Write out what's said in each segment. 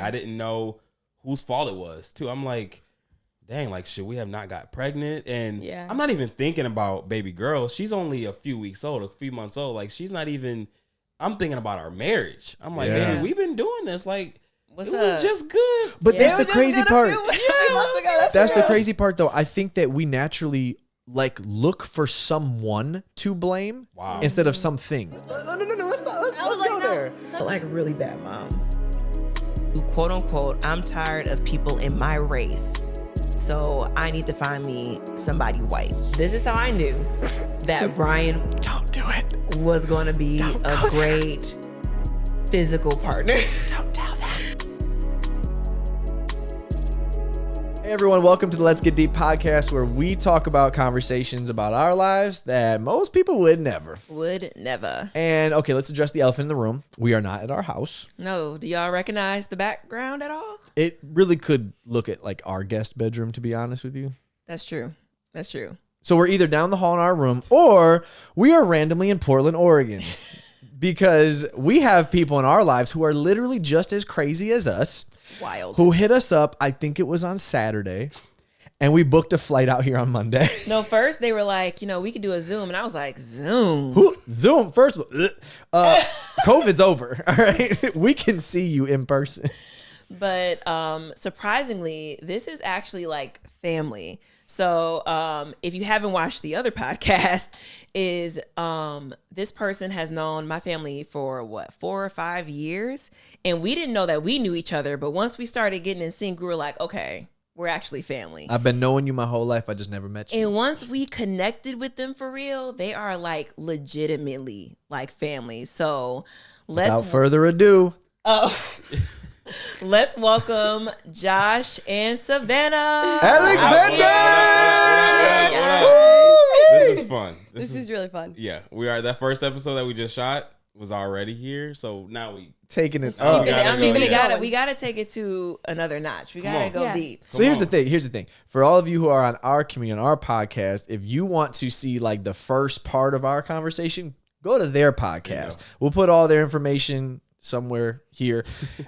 I didn't know whose fault it was too. I'm like, dang, like, should we have not got pregnant? And I'm not even thinking about baby girl. She's only a few weeks old, a few months old. Like, she's not even, I'm thinking about our marriage. I'm like, baby, we've been doing this. Like, it was just good. But that's the crazy part. That's the crazy part, though. I think that we naturally like look for someone to blame instead of something. No, let's go there. Like a really bad mom. Quote unquote, I'm tired of people in my race. So I need to find me somebody white. This is how I knew that Brian was going to be a great physical partner. Don't tell them. Hey everyone, welcome to the Let's Get Deep podcast, where we talk about conversations about our lives that most people would never. And okay, let's address the elephant in the room. We are not at our house. No, do y'all recognize the background at all? It really could look at like our guest bedroom, to be honest with you. That's true. So we're either down the hall in our room or we are randomly in Portland, Oregon. Because we have people in our lives who are literally just as crazy as us. Wild. Who hit us up, I think it was on Saturday, and we booked a flight out here on Monday. No, first they were like, we could do a Zoom. And I was like, Zoom? Zoom? First of all, COVID's over, all right? We can see you in person. But surprisingly, this is actually like family. So if you haven't watched the other podcast, this person has known my family for 4 or 5 years. And we didn't know that we knew each other. But once we started getting in sync, we were like, okay, we're actually family. I've been knowing you my whole life. I just never met you. And once we connected with them for real, they are like legitimately like family. So without further ado. Let's welcome Josh and Savannah. Alexander! This is fun. This is really fun. Yeah, we are. That first episode that we just shot was already here, so now we taking it up. We gotta take it to another notch. We gotta go deep. So here's the thing. For all of you who are on our community, on our podcast, if you want to see like the first part of our conversation, go to their podcast. We'll put all their information somewhere here,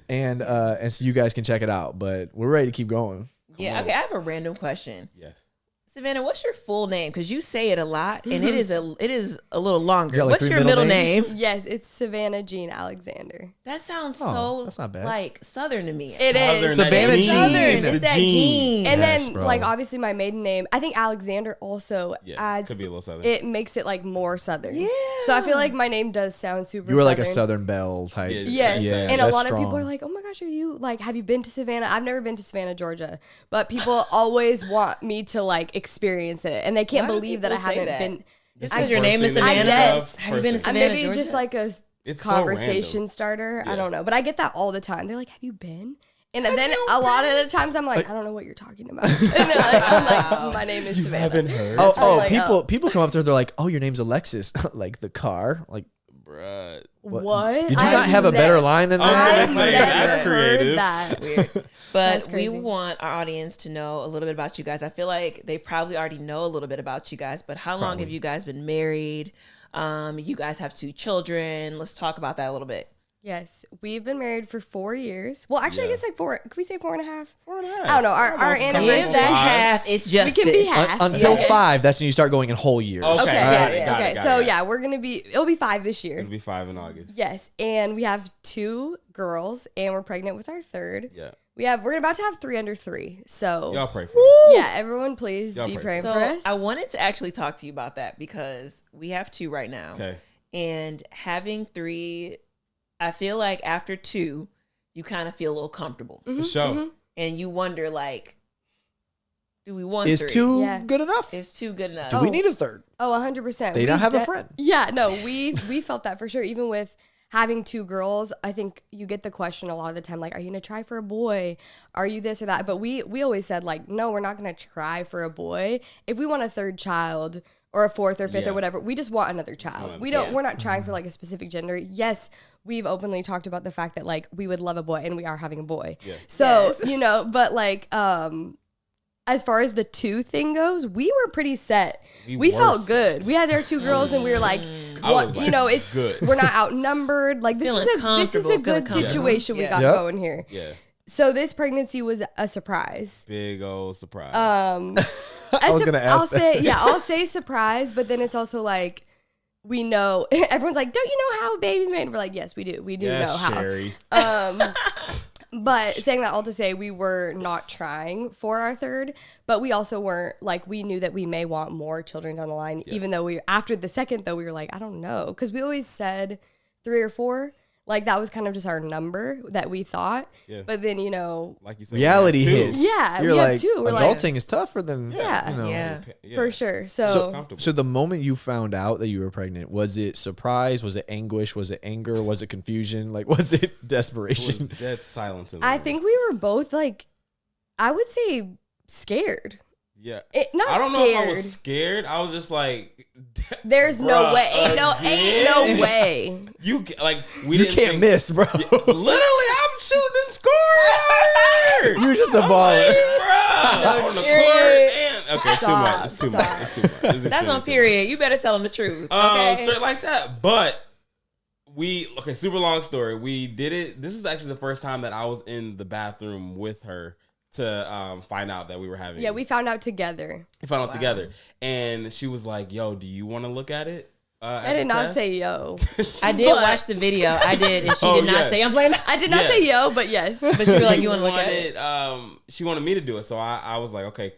and so you guys can check it out. But we're ready to keep going. Okay, I have a random question. Yes. Savannah, what's your full name? Because you say it a lot, and it is a little longer. Like what's your middle name? Yes, it's Savannah Jean Alexander. That sounds that's not bad. like Southern to me. It is. Savannah Jean. It's that Jean. And then, like, obviously my maiden name, I think Alexander also adds. Could be a little Southern. It makes it, like, more Southern. Yeah. So I feel like my name does sound super You were Southern. like a Southern belle type. Yes. Yeah, and a lot of people are like, oh my gosh, are you, like, have you been to Savannah? I've never been to Savannah, Georgia. But people always want me to, like, experience it. And they can't believe that I haven't been. Just because your name is Savannah? Have you been to Savannah, maybe Georgia? just like a conversation starter. I don't know. But I get that all the time. They're like, have you been? And then a lot of the times I'm like, I don't know what you're talking about. And I'm like, my name is Savannah. Haven't heard? People come up to her, they're like, oh, your name's Alexis. Like the car. Like, bruh. What? Did you not have a better line than that? That's creative. That. Weird. But we want our audience to know a little bit about you guys. I feel like they probably already know a little bit about you guys, but how long have you guys been married? You guys have 2 children. Let's talk about that a little bit. Yes, we've been married for 4 years. Well, actually, I guess like 4. Could we say 4.5? 4.5. I don't know. Our anniversary. Give that half. It's just we can be half until 5. That's when you start going in whole years. Okay. Got okay. it. So yeah, we're gonna be. It'll be 5 this year. It'll be 5 in August. Yes, and we have 2 girls, and we're pregnant with our 3rd. Yeah. We're about to have 3 under 3. So y'all pray for us. Yeah, everyone, please be praying for us. I wanted to actually talk to you about that because we have 2 right now. Okay. And having 3. I feel like after 2, you kind of feel a little comfortable. For sure. And you wonder, like, do we want 3? Is 2 good enough? Is 2 good enough? Do we need a 3rd? Oh, 100%. They don't have a friend. Yeah, no, we felt that for sure. Even with having 2 girls, I think you get the question a lot of the time, like, are you going to try for a boy? Are you this or that? But we always said, like, no, we're not going to try for a boy. If we want a 3rd child or a 4th or 5th or whatever, we just want another child. We're not trying for like a specific gender. Yes, we've openly talked about the fact that like we would love a boy and we are having a boy. Yeah. So, but like, as far as the 2 thing goes, we were pretty set. We felt good. We had our 2 girls and we were like, what, it's good. We're not outnumbered. Like this is a good situation we got going here. Yeah. So this pregnancy was a surprise. Big old surprise. I was going to ask that. I'll say surprise, but then it's also like, we know, everyone's like, don't you know how a baby's made? And we're like, yes, we do. We do know how. Sherry. But saying that all to say, we were not trying for our third, but we also weren't, like, we knew that we may want more children down the line, even though after the second, though, we were like, I don't know. Because we always said 3 or 4. Like, that was kind of just our number that we thought. Yeah. But then, like you said, reality hits. Yeah, You're like, 2. We're adulting is tougher than, for sure. So the moment you found out that you were pregnant, was it surprise? Was it anguish? Was it anger? Was it confusion? Like, was it desperation? It was dead silence. I think we were both, like, I would say scared. Yeah. I don't know if I was scared. I was just like, there's no way. Ain't no way. You can't miss, bro. Yeah, literally, I'm shooting and scoring. You're just a baller. On the court. Okay, it's too much. That's on period. You better tell them the truth. Okay? Straight like that. But super long story. We did it. This is actually the first time that I was in the bathroom with her to find out that we were having. Yeah, we found out together. We found out together. And she was like, yo, do you want to look at it? I did not say yo. I did watch the video. I did, and she did not say I'm playing. I did not say yo, but yes. But she was like, you want to look at it? She wanted me to do it. So I was like, okay,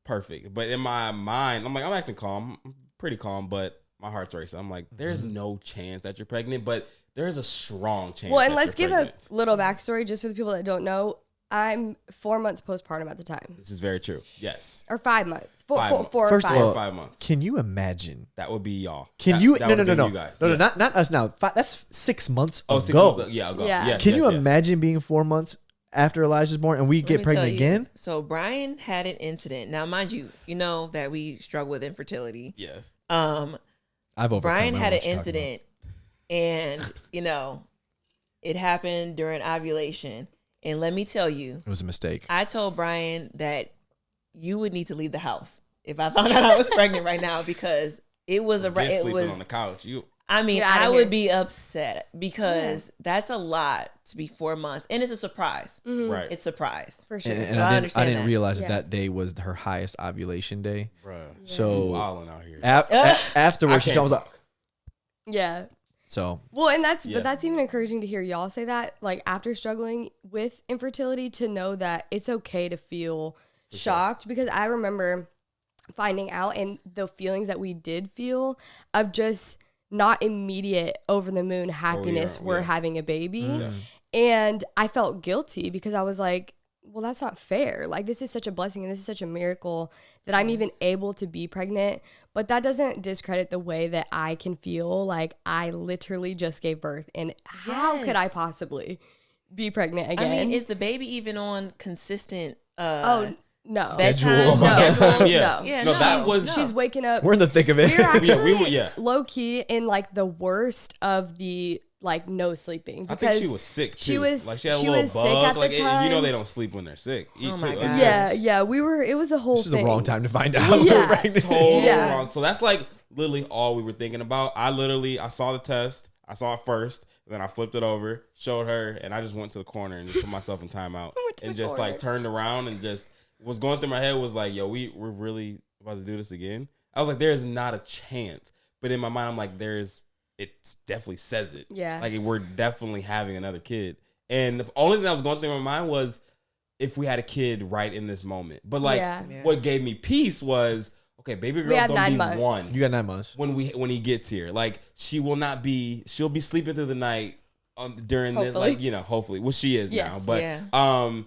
perfect. But in my mind, I'm like, I'm acting calm. I'm pretty calm, but my heart's racing. I'm like, there's no chance that you're pregnant, but there's a strong chance. Well, and let's give a little backstory just for the people that don't know. I'm 4 months postpartum at the time. This is very true. Yes. Or 5 months. 4 First or 5. of all, 5 months. Can you imagine? That would be y'all. No. You guys. No, not us now. That's 6 months ago. 6 months ago. Yeah, ago. Yeah. Yes, Can you imagine being 4 months after Elijah's born and we get pregnant again? So Brian had an incident. Now, mind you, you know that we struggle with infertility. Yes. I've overcome. Brian had an incident, and it happened during ovulation. And let me tell you, it was a mistake. I told Brian that you would need to leave the house if I found out I was pregnant right now, because it was sleeping on the couch. I would be upset because that's a lot to be 4 months, and it's a surprise. Mm-hmm. Right, it's a surprise for sure. And I didn't realize that day was her highest ovulation day. Bruh. So wilding out here. Afterwards, she was like, yeah. So well, and but that's even encouraging to hear y'all say that, like, after struggling with infertility, to know that it's okay to feel shocked. Because I remember finding out, and the feelings that we did feel of just not immediate over the moon happiness. We're having a baby, and I felt guilty because I was like, well, that's not fair. Like, this is such a blessing and this is such a miracle that I'm even able to be pregnant. But that doesn't discredit the way that I can feel like I literally just gave birth. And how could I possibly be pregnant again? I mean, is the baby even on consistent no. Bedtime? No. She's waking up. We're in the thick of it. We're actually low key in like the worst of the like no sleeping, because I think she was sick too. She was like she had a little bug. Like they don't sleep when they're sick. Oh my God. Yeah. It was a whole thing. This is the wrong time to find out. Totally wrong. So that's like literally all we were thinking about. I saw the test. I saw it first. Then I flipped it over, showed her, and I just went to the corner and just put myself in timeout and just like turned around and just was going through my head was like, yo, we're really about to do this again. I was like, there's not a chance. But in my mind, I'm like, it definitely says it. Yeah. Like, we're definitely having another kid. And the only thing that was going through my mind was if we had a kid right in this moment. But like, what gave me peace was, okay, baby girl's gonna be 9 months. 1. You got 9 months. When he gets here. Like, she'll be sleeping through the night during this, like, hopefully. Well, she is now. But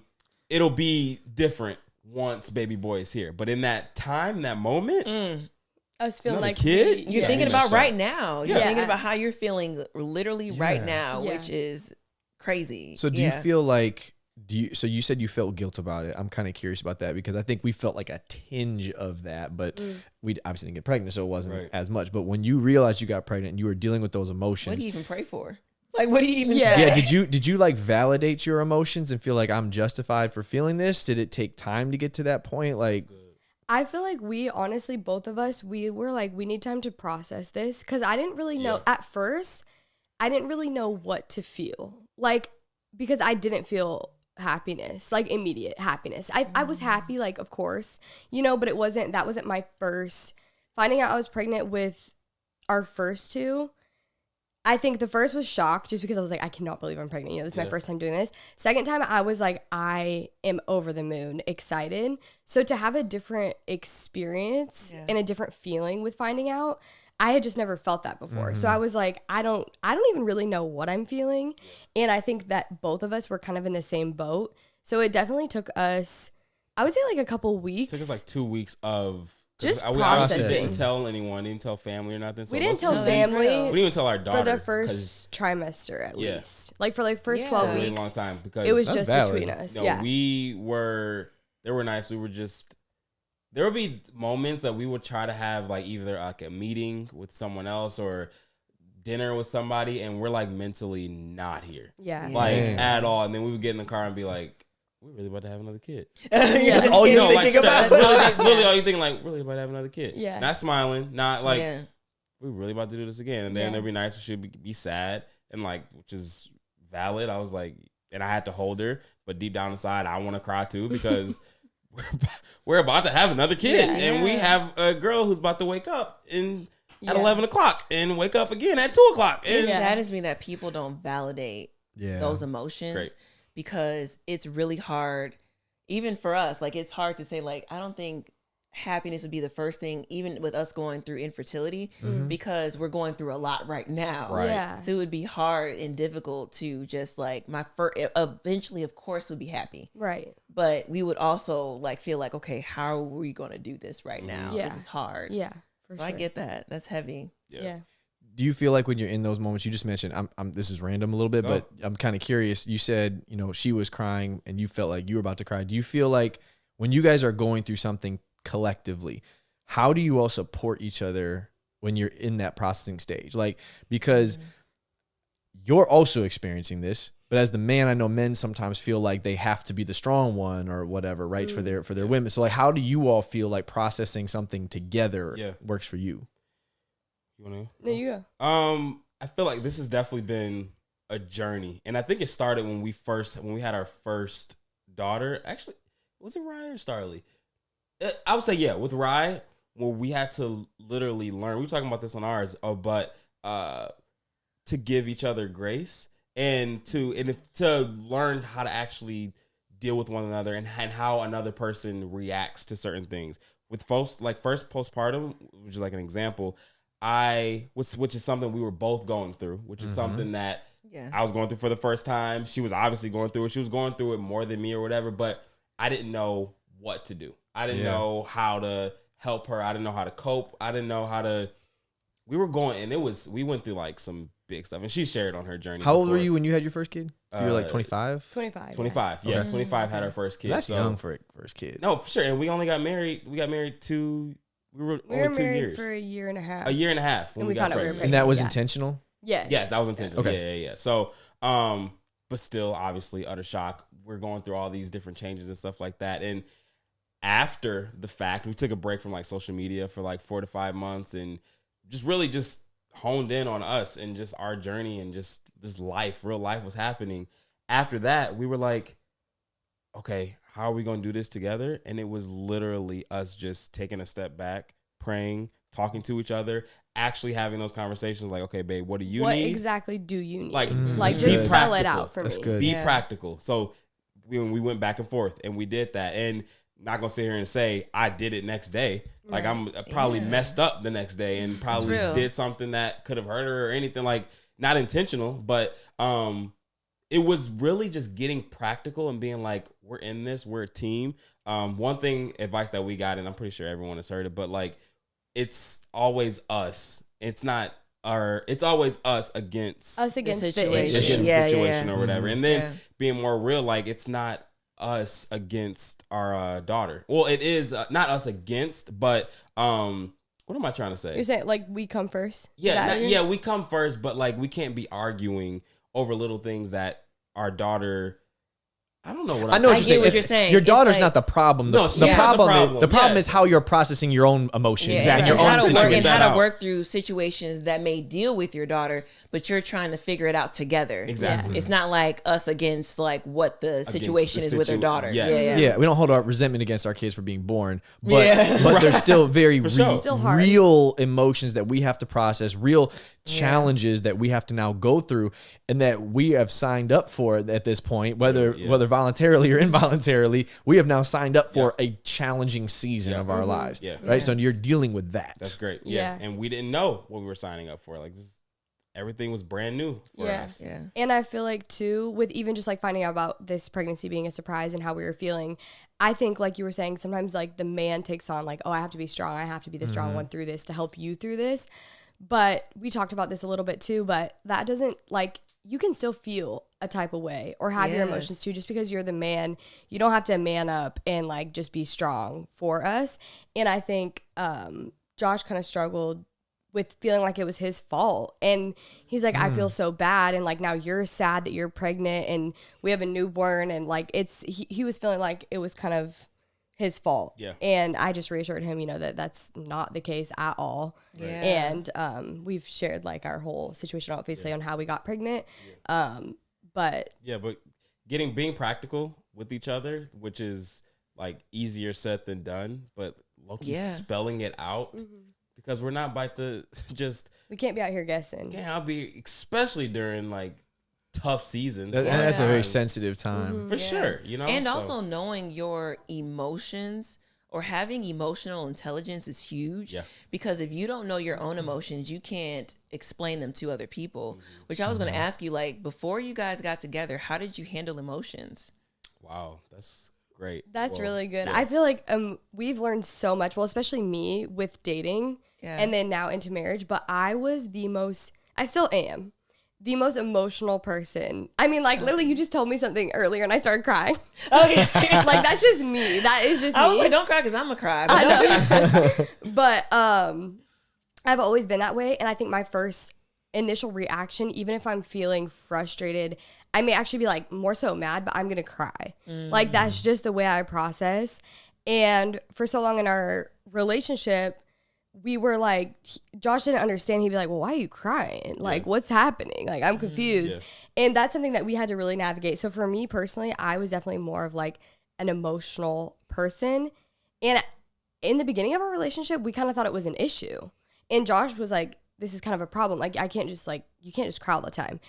it'll be different once baby boy is here. But in that time, that moment, I was feeling like kid. You're thinking about right now. You're Yeah. thinking about how you're feeling literally right now, which is crazy. So do you feel like so you said you felt guilt about it. I'm kind of curious about that, because I think we felt like a tinge of that, but we obviously didn't get pregnant, so it wasn't as much. But when you realized you got pregnant and you were dealing with those emotions, what do you even pray for? Like, what do you even say? Yeah, did you like validate your emotions and feel like I'm justified for feeling this? Did it take time to get to that point? Like, I feel like we honestly, both of us, we were like, we need time to process this, because I didn't really know at first. I didn't really know what to feel like, because I didn't feel happiness, like immediate happiness. I was happy, like, of course, you know, but that wasn't my first. Finding out I was pregnant with our first two, I think the first was shock just because I was like, I cannot believe I'm pregnant. You know, this is my first time doing this. Second time, I was like, I am over the moon excited. So to have a different experience and a different feeling with finding out, I had just never felt that before. So I was like, I don't even really know what I'm feeling. And I think that both of us were kind of in the same boat. So it definitely took us, I would say like a couple weeks. It took us like 2 weeks of just we processing. obviously didn't tell anyone, didn't tell family or nothing. So we didn't tell family. We didn't even tell our daughter. For the first trimester, at least. Like for like first 12 a weeks. really long time because it was just between us. No, they were nice. We were just, there would be moments that we would try to have like either like a meeting with someone else or dinner with somebody, and we're like mentally not here. Like at all. And then we would get in the car and be like, we're really about to have another kid. That's all you're thinking about. That's really all you're thinking, like, really about to have another kid. Yeah. Not smiling, not like, we're really about to do this again. And then it'll be nice, we should be sad, and like, which is valid. I was like, and I had to hold her, but deep down inside, I want to cry too, because we're about to have another kid. And we have a girl who's about to wake up at 11 o'clock and wake up again at 2 o'clock. It saddens me that people don't validate those emotions. Great. Because it's really hard, even for us, like it's hard to say, like, I don't think happiness would be the first thing, even with us going through infertility, because we're going through a lot right now. Right. Yeah. So it would be hard and difficult to just like eventually, of course, we'd be happy. Right. But we would also like feel like, okay, how are we going to do this right now? Yeah. This is hard. Yeah. So I get that. That's heavy. Yeah. Do you feel like when you're in those moments, you just mentioned, this is random a little bit, but I'm kind of curious. You said, you know, she was crying and you felt like you were about to cry. Do you feel like when you guys are going through something collectively, how do you all support each other when you're in that processing stage? Like, because you're also experiencing this, but as the man, I know men sometimes feel like they have to be the strong one or whatever, right? For their women. So like, how do you all feel like processing something together works for you? You want to? No, you go. I feel like this has definitely been a journey, and I think it started when we had our first daughter. Actually, was it Rye or Starly? I would say with Rye, where we had to literally learn. We were talking about this on ours, but to give each other grace and to learn how to actually deal with one another and how another person reacts to certain things. With first postpartum, which is like an example. Which is something we were both going through, which is something that I was going through for the first time. She was obviously going through it. She was going through it more than me or whatever, but I didn't know what to do. I didn't know how to help her. I didn't know how to cope. I didn't know how to, we went through like some big stuff, and she shared on her journey. How old were you when you had your first kid? So you were like 25? 25. 25. Yeah. Okay. 25 had our first kid. That's young for a first kid. No, for sure. And we only got married. We got married we were only 2 years. For a year and a half. A year and a half when we got pregnant. And that was intentional? Yes. Yes, that was intentional. Okay. Yeah. So, but still, obviously, utter shock. We're going through all these different changes and stuff like that. And after the fact, we took a break from like social media for like 4 to 5 months and just really just honed in on us and just our journey and just this real life was happening. After that, we were like, okay, how are we going to do this together? And it was literally us just taking a step back, praying, talking to each other, actually having those conversations like, okay, babe, what do you need? What exactly do you need? Like just spell it out for That's me. good. Be practical. So we went back and forth and we did that. And not going to sit here and say I did it next day. Like I probably messed up the next day and probably did something that could have hurt her or anything, like not intentional, but it was really just getting practical and being like, we're in this, we're a team. One advice that we got, and I'm pretty sure everyone has heard it, but like, it's always us. It's always us against the situation. Against the situation or whatever. And then being more real, like it's not us against our daughter. Well, it is not us against, but what am I trying to say? You're saying like we come first? Yeah, we come first, but like we can't be arguing over little things that our daughter I don't know what I know what you're saying. Your daughter's not the problem. No, she's not the problem. The problem is how you're processing your own emotions. Exactly. Your own situation. And how to work through situations that may deal with your daughter, but you're trying to figure it out together. Exactly. It's not like us against like what the situation is with her daughter. Yes. Yeah, we don't hold our resentment against our kids for being born, but but there's still very real emotions that we have to process, real challenges that we have to now go through, and that we have signed up for at this point, whether voluntarily or involuntarily, we have now signed up for a challenging season of our lives. Right. So you're dealing with that. That's great. Yeah. And we didn't know what we were signing up for. Like everything was brand new for us. Yeah. And I feel like too, with even just like finding out about this pregnancy being a surprise and how we were feeling, I think like you were saying, sometimes like the man takes on like, oh, I have to be strong. I have to be the strong one through this to help you through this. But we talked about this a little bit too, but that doesn't like, you can still feel a type of way or have your emotions too. Just because you're the man, you don't have to man up and like just be strong for us. And I think Josh kind of struggled with feeling like it was his fault. And he's like, I feel so bad. And like, now you're sad that you're pregnant and we have a newborn. And like, he was feeling like it was kind of his fault. Yeah. And I just reassured him, that that's not the case at all. Yeah. And we've shared like our whole situation obviously on how we got pregnant. But being practical with each other, which is like easier said than done, but Loki spelling it out because we're not about to we can't be out here guessing. Yeah, I'll be, especially during like tough seasons. That's a very sensitive time. For sure, And also knowing your emotions or having emotional intelligence is huge. Yeah. Because if you don't know your own emotions, you can't explain them to other people. Which I was going to ask you, like, before you guys got together, how did you handle emotions? Wow, that's great. That's really good. Yeah. I feel like we've learned so much, well, especially me with dating and then now into marriage. But I still am the most emotional person. I mean, like, literally, you just told me something earlier and I started crying. Okay. Like, that's just me. That is just me. I was like, don't cry because I'm going to cry. But I know. But I've always been that way. And I think my first initial reaction, even if I'm feeling frustrated, I may actually be, like, more so mad, but I'm going to cry. Like, that's just the way I process. And for so long in our relationship, we were like, Josh didn't understand. He'd be like, well, why are you crying? Like, what's happening? Like, I'm confused. And that's something that we had to really navigate. So for me personally, I was definitely more of like an emotional person. And in the beginning of our relationship, we kind of thought it was an issue. And Josh was like, this is kind of a problem. Like, you can't just cry all the time.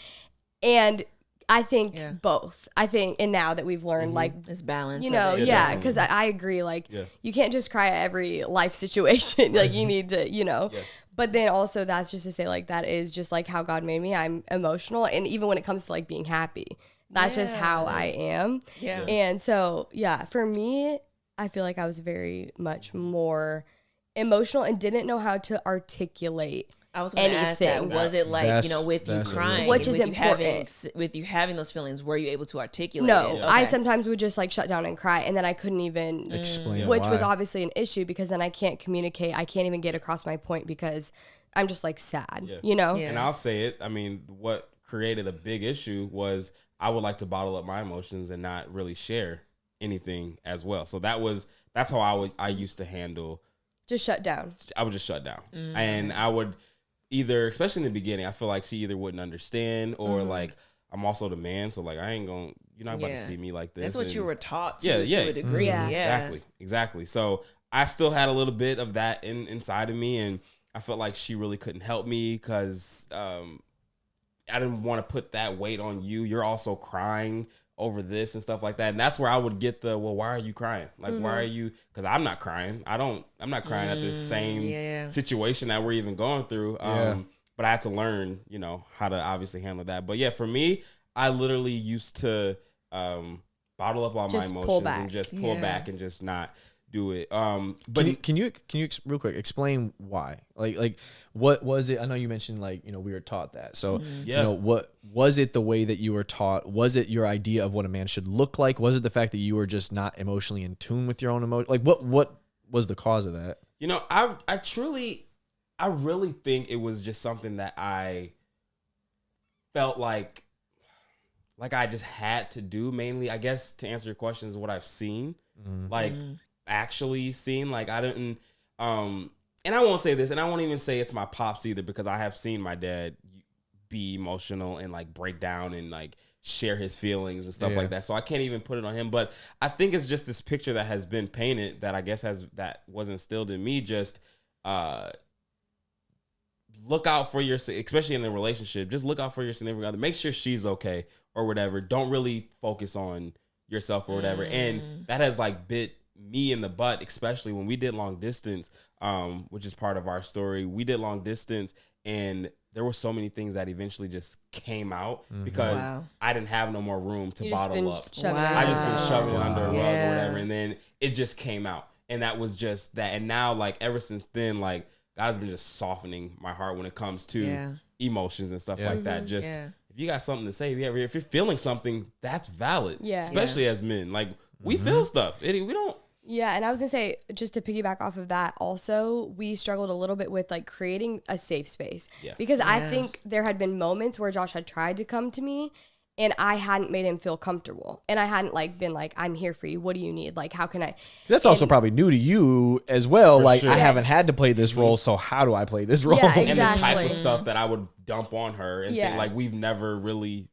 And I think both. I think, and now that we've learned, like, it's balance. Because I agree. Like, you can't just cry at every life situation. Like, you need to, But then also, that's just to say, like, that is just like how God made me. I'm emotional, and even when it comes to like being happy, that's just how I am. Yeah. And so, for me, I feel like I was very much more emotional and didn't know how to articulate. I was going to ask that. Was it like, with you crying, which is important, with you having those feelings, were you able to articulate it? No, I sometimes would just like shut down and cry, and then I couldn't even explain, which was obviously an issue because then I can't communicate. I can't even get across my point because I'm just like sad, Yeah. And I'll say it. I mean, what created a big issue was I would like to bottle up my emotions and not really share anything as well. So that's how I used to handle. Just shut down. I would just shut down, and I would. Either, especially in the beginning, I feel like she either wouldn't understand or like I'm also the man, so like you're not about to see me like this. That's what you were taught to a degree. Exactly. So I still had a little bit of that inside of me, and I felt like she really couldn't help me because I didn't want to put that weight on you. You're also crying over this and stuff like that, and that's where I would get why are you crying? Like why are you? Because I'm not crying. I'm not crying at this same situation that we're even going through. But I had to learn, how to obviously handle that. But for me, I literally used to bottle up all my emotions and just pull back and just not do it. But can you real quick explain why? Like what was it? I know you mentioned we were taught that. So what was it? The way that you were taught? Was it your idea of what a man should look like? Was it the fact that you were just not emotionally in tune with your own emotion? Like what was the cause of that? I really think it was just something that I felt like like I just had to do, mainly, I guess, to answer your question, is what I've seen, like actually seen. Like I didn't, and I won't say this, and I won't even say it's my pops either, because I have seen my dad be emotional and like break down and like share his feelings and stuff like that. So I can't even put it on him. But I think it's just this picture that has been painted that I guess that was instilled in me. Just look out for your, especially in a relationship, just look out for your significant other. Make sure she's okay or whatever. Don't really focus on yourself or whatever. And that has like bit me in the butt, especially when we did long distance, which is part of our story. We did long distance, and there were so many things that eventually just came out because I didn't have no more room to bottle up. I just been shoving it under a rug or whatever. And then it just came out. And that was just that. And now, like, ever since then, like, God has been just softening my heart when it comes to emotions and stuff like that. Just if you got something to say, if you're feeling something, that's valid. Especially as men. Like, we feel stuff. We don't. Yeah, and I was going to say, just to piggyback off of that, also, we struggled a little bit with, like, creating a safe space. Because I think there had been moments where Josh had tried to come to me, and I hadn't made him feel comfortable. And I hadn't, like, been like, I'm here for you. What do you need? Like, how can I? That's also probably new to you as well. Like, I haven't had to play this role, so how do I play this role? Yeah, exactly. And the type of stuff that I would dump on her and think, like, we've never really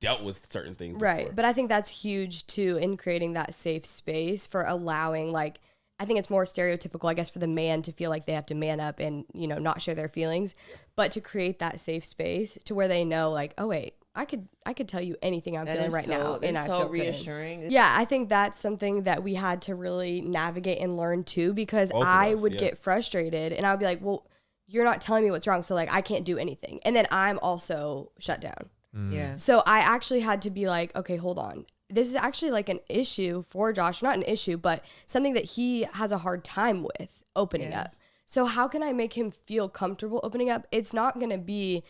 dealt with certain things before. Right. But I think that's huge too, in creating that safe space for allowing, like, I think it's more stereotypical, I guess, for the man to feel like they have to man up and, you know, not share their feelings, but to create that safe space to where they know, like, oh wait, I could tell you anything I'm feeling right now, and I feel reassuring. Good. Yeah, I think that's something that we had to really navigate and learn too, because I would get frustrated and I would be like, well, you're not telling me what's wrong, so like I can't do anything, and then I'm also shut down. Yeah. So I actually had to be like, okay, hold on. This is actually like an issue for Josh, not an issue, but something that he has a hard time with opening up. So how can I make him feel comfortable opening up? It's not going to be,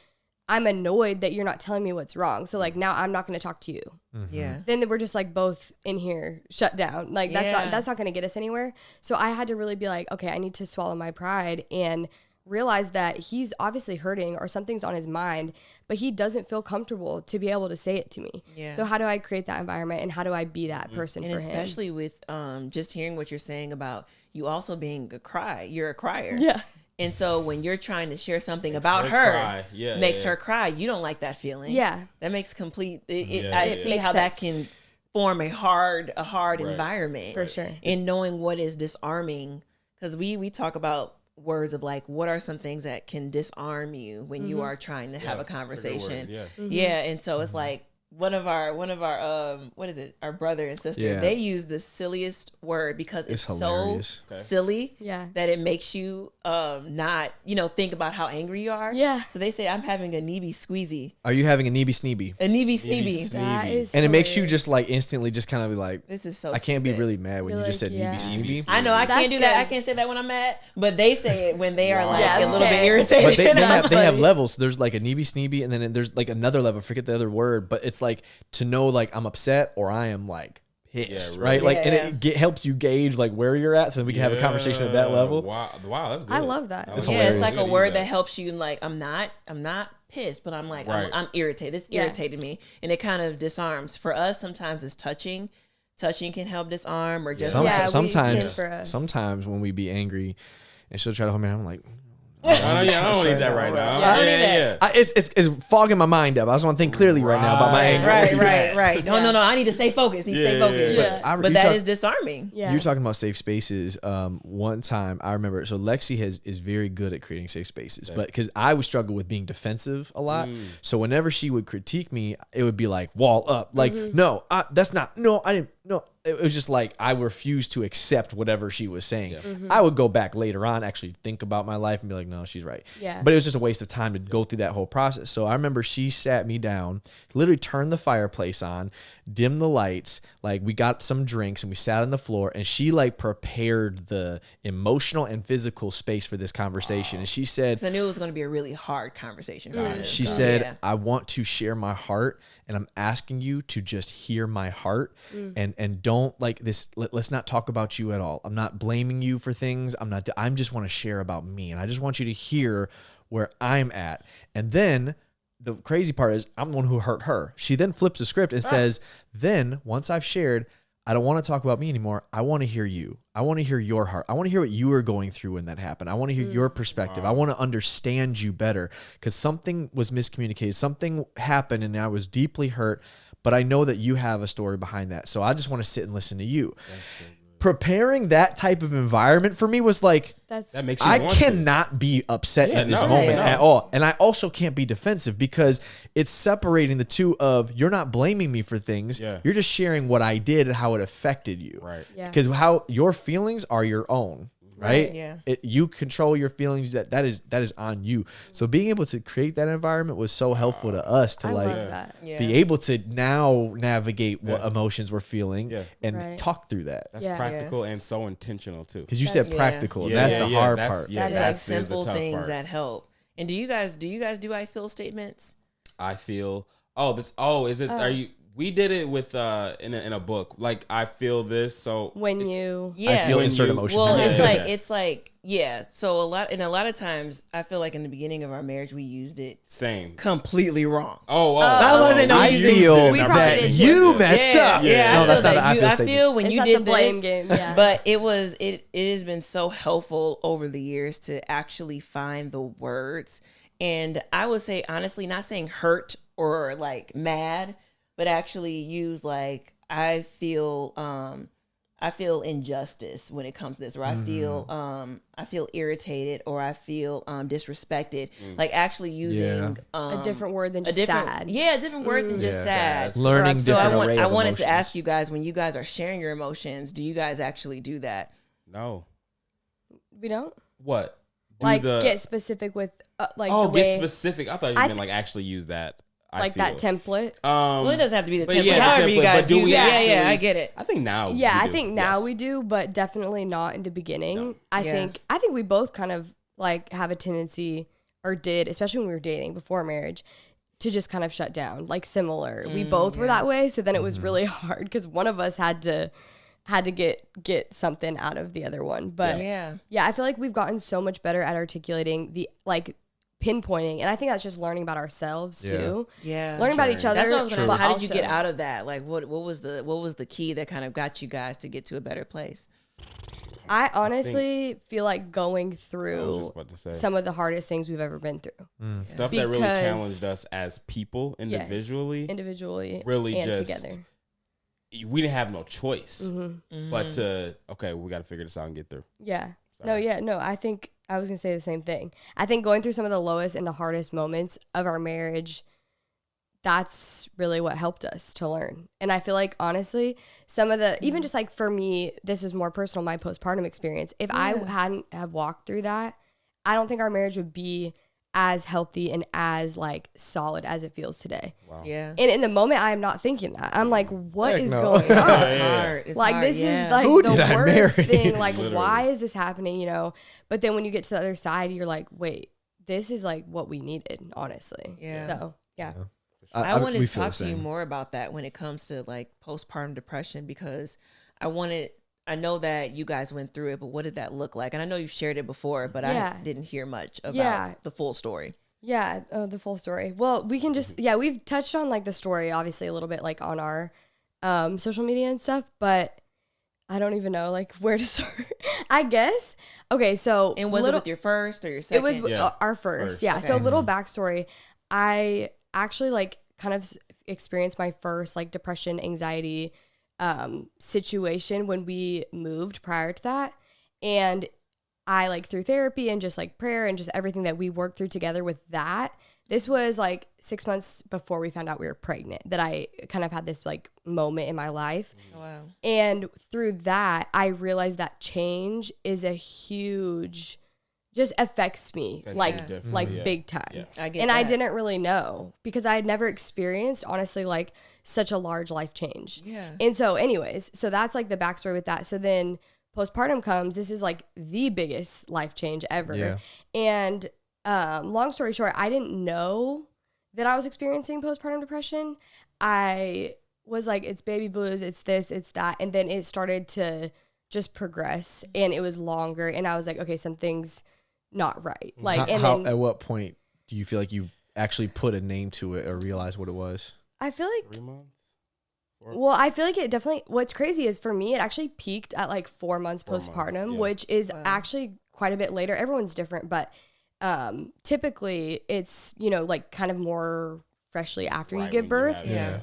I'm annoyed that you're not telling me what's wrong. So like now I'm not going to talk to you. Yeah. Then we're just like both in here shut down. Like that's not going to get us anywhere. So I had to really be like, okay, I need to swallow my pride and realize that he's obviously hurting or something's on his mind, but he doesn't feel comfortable to be able to say it to me. Yeah. So how do I create that environment, and how do I be that person for him? And especially with just hearing what you're saying about you also being you're a crier. Yeah. And so when you're trying to share something about her, makes her cry, you don't like that feeling. Yeah. That makes complete, I see how that can form a hard environment. For sure. And knowing what is disarming, because we talk about words of like, what are some things that can disarm you when you are trying to have a conversation? And so it's like one of our what is it, our brother and sister, they use the silliest word because it's so silly that it makes you not think about how angry you are. So they say, I'm having a neeby squeezy. Are you having a neeby sneeby? A neeby sneeby. That is and it makes you just like instantly just kind of be like, this is so I can't stupid. be really mad when you just said neeby sneeby. I know I can't do that. I can't say that when I'm mad, but they say it when they are like a little bit irritated. But they have levels. So there's like a neeby sneeby, and then there's like another level. Forget the other word, but it's like to know like I'm upset or I am like pissed, right? Like, and it helps you gauge like where you're at, so then we can have a conversation at that level. Wow, that's good. I love that. It's like a word that helps you. Like, I'm not pissed, but I'm like I'm irritated. This irritated me, and it kind of disarms. For us, sometimes it's touching. Touching can help disarm, or just sometimes when we be angry, and she'll try to hold me, I'm like, I don't need that right now. It's fogging my mind up. I just want to think clearly right now about my anger. Right. No. I need to stay focused. But that is disarming. Yeah. You're talking about safe spaces. One time I remember, so Lexi is very good at creating safe spaces, but because I would struggle with being defensive a lot. So whenever she would critique me, it would be like wall up. Like, no, that's not, no, I didn't, no. It was just like I refused to accept whatever she was saying. I would go back later on, actually think about my life and be like, no, she's right. But it was just a waste of time to go through that whole process. So I remember she sat me down, literally turned the fireplace on, dimmed the lights, like we got some drinks and we sat on the floor, and she like prepared the emotional and physical space for this conversation. And she said, I knew it was going to be a really hard conversation for her. She said, I want to share my heart, and I'm asking you to just hear my heart and don't like this. Let's not talk about you at all. I'm not blaming you for things. I'm just want to share about me. And I just want you to hear where I'm at. And then the crazy part is I'm the one who hurt her. She then flips the script and says, then once I've shared, I don't want to talk about me anymore. I want to hear you. I want to hear your heart. I want to hear what you were going through when that happened. I want to hear your perspective. I want to understand you better because something was miscommunicated. Something happened and I was deeply hurt, but I know that you have a story behind that. So I just want to sit and listen to you. Preparing that type of environment for me was like, that makes you I cannot be upset in this moment at all. And I also can't be defensive because it's separating the two of you're not blaming me for things. Yeah. You're just sharing what I did and how it affected you. Right. Yeah. Because how your feelings are your own. Right. Yeah. You control your feelings. That is on you. So being able to create that environment was so helpful to us to be able to now navigate what emotions we're feeling and talk through that. That's practical and so intentional too. Because you said practical. That's the hard part. That's like simple things that help. And do you guys do I feel statements? I feel. Is it? Are you? We did it with in a book. Like I feel this. So when you I feel insert emotion. Well, it's like So a lot of times I feel like in the beginning of our marriage we used it completely wrong. I wasn't. I feel that you messed up. Yeah, no, that's not. I feel when you did the blame game. Yeah. But it has been so helpful over the years to actually find the words. And I would say honestly, not saying hurt or like mad, but actually use like I feel injustice when it comes to this, or I feel irritated, or I feel disrespected. Like actually using a different word than just sad. Yeah, a different word than just sad. Learning different array of I wanted emotions. to ask you guys, when you guys are sharing your emotions, do you guys actually do that? No. We don't? What? Get specific with get specific. I thought you meant like actually use that. That template. Well, it doesn't have to be the template. However you guys use it. Yeah, I get it. I think now. I think now we do, but definitely not in the beginning. No. I think we both kind of like have a tendency, or did, especially when we were dating before marriage, to just kind of shut down. Like similar. We both were that way. So then it was really hard because one of us had to get something out of the other one. But I feel like we've gotten so much better at articulating the pinpointing, and I think that's just learning about ourselves too. Yeah, learning about each other. That's what I was gonna say. How did you get out of that? Like, what was the key that kind of got you guys to get to a better place? I honestly feel like going through some of the hardest things we've ever been through. Stuff that really challenged us as people individually, really and just together. We didn't have no choice, but we got to figure this out and get through. Yeah. No. I think I was gonna say the same thing. I think going through some of the lowest and the hardest moments of our marriage, that's really what helped us to learn. And I feel like honestly, some of the even just like for me, this is more personal, my postpartum experience. If I hadn't have walked through that, I don't think our marriage would be as healthy and as like solid as it feels today. Wow. Yeah. And in the moment, I am not thinking that. I'm like, what is going on? It's hard. It's like, hard. this is like Who the did I worst marry? thing. Like, why is this happening? You know? But then when you get to the other side, you're like, wait, this is like what we needed, honestly. Yeah. So, yeah. I wanted to talk to you more about that when it comes to like postpartum depression, because I know that you guys went through it, but what did that look like? And I know you've shared it before, but I didn't hear much about the full story. Yeah, the full story. Well, we can just, we've touched on like the story, obviously a little bit like on our social media and stuff, but I don't even know like where to start. I guess. Okay, so. And was it with your first or your second? It was our first. Yeah. Okay. So a little backstory. I actually like kind of experienced my first like depression, anxiety situation when we moved prior to that. And I like through therapy and just like prayer and just everything that we worked through together with that. This was like 6 months before we found out we were pregnant that I kind of had this like moment in my life. Wow. And through that, I realized that change is a huge, just affects me big time. Yeah. I didn't really know because I had never experienced honestly like such a large life change. Yeah. And so anyways, so that's like the backstory with that. So then postpartum comes, this is like the biggest life change ever. Yeah. And long story short, I didn't know that I was experiencing postpartum depression. I was like, it's baby blues, it's this, it's that. And then it started to just progress and it was longer. And I was like, okay, something's not right. Like, at what point do you feel like you actually put a name to it or realize what it was? I feel like 3 months. Well, I feel like it definitely, what's crazy is for me, it actually peaked at like 4 months postpartum, which is actually quite a bit later. Everyone's different, but typically it's, you know, like kind of more freshly after you give birth.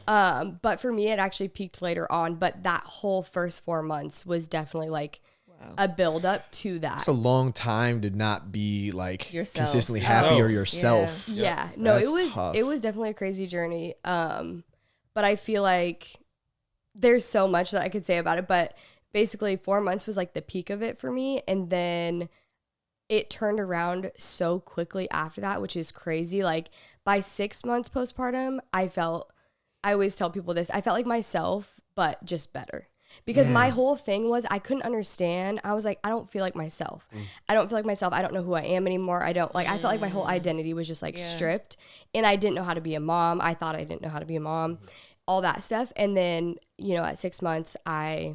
But for me, it actually peaked later on. But that whole first 4 months was definitely like a build up to that. It's a long time to not be like consistently Yourself. happy or yourself. Yeah. No, That's tough. it was definitely a crazy journey. But I feel like there's so much that I could say about it, but basically 4 months was like the peak of it for me. And then it turned around so quickly after that, which is crazy. Like by 6 months postpartum, I always tell people this, I felt like myself, but just better. Because my whole thing was I couldn't understand. I was like, I don't feel like myself. I don't feel like myself. I don't know who I am anymore. I felt like my whole identity was just like stripped. And I didn't know how to be a mom. I thought I didn't know how to be a mom. All that stuff. And then, you know, at 6 months, I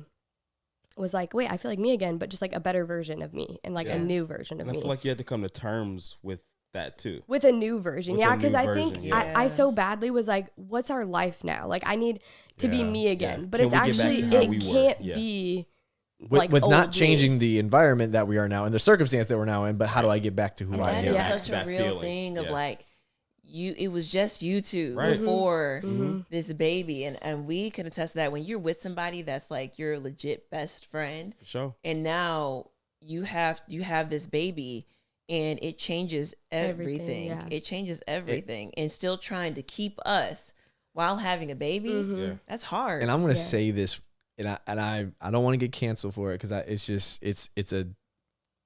was like, wait, I feel like me again, but just like a better version of me and like a new version of me. I feel like you had to come to terms with that too. With a new version. Because I think I so badly was like, what's our life now? Like I need to be me again. But it's actually, it can't be like with not changing the environment that we are now and the circumstance that we're now in, but how do I get back to who I am? That is such a real thing of like, it was just you two before this baby, and we can attest to that when you're with somebody that's like your legit best friend. For sure. And now you have this baby, and it changes everything. It changes everything, and still trying to keep us while having a baby. That's hard. And I'm gonna say this, and I don't want to get canceled for it because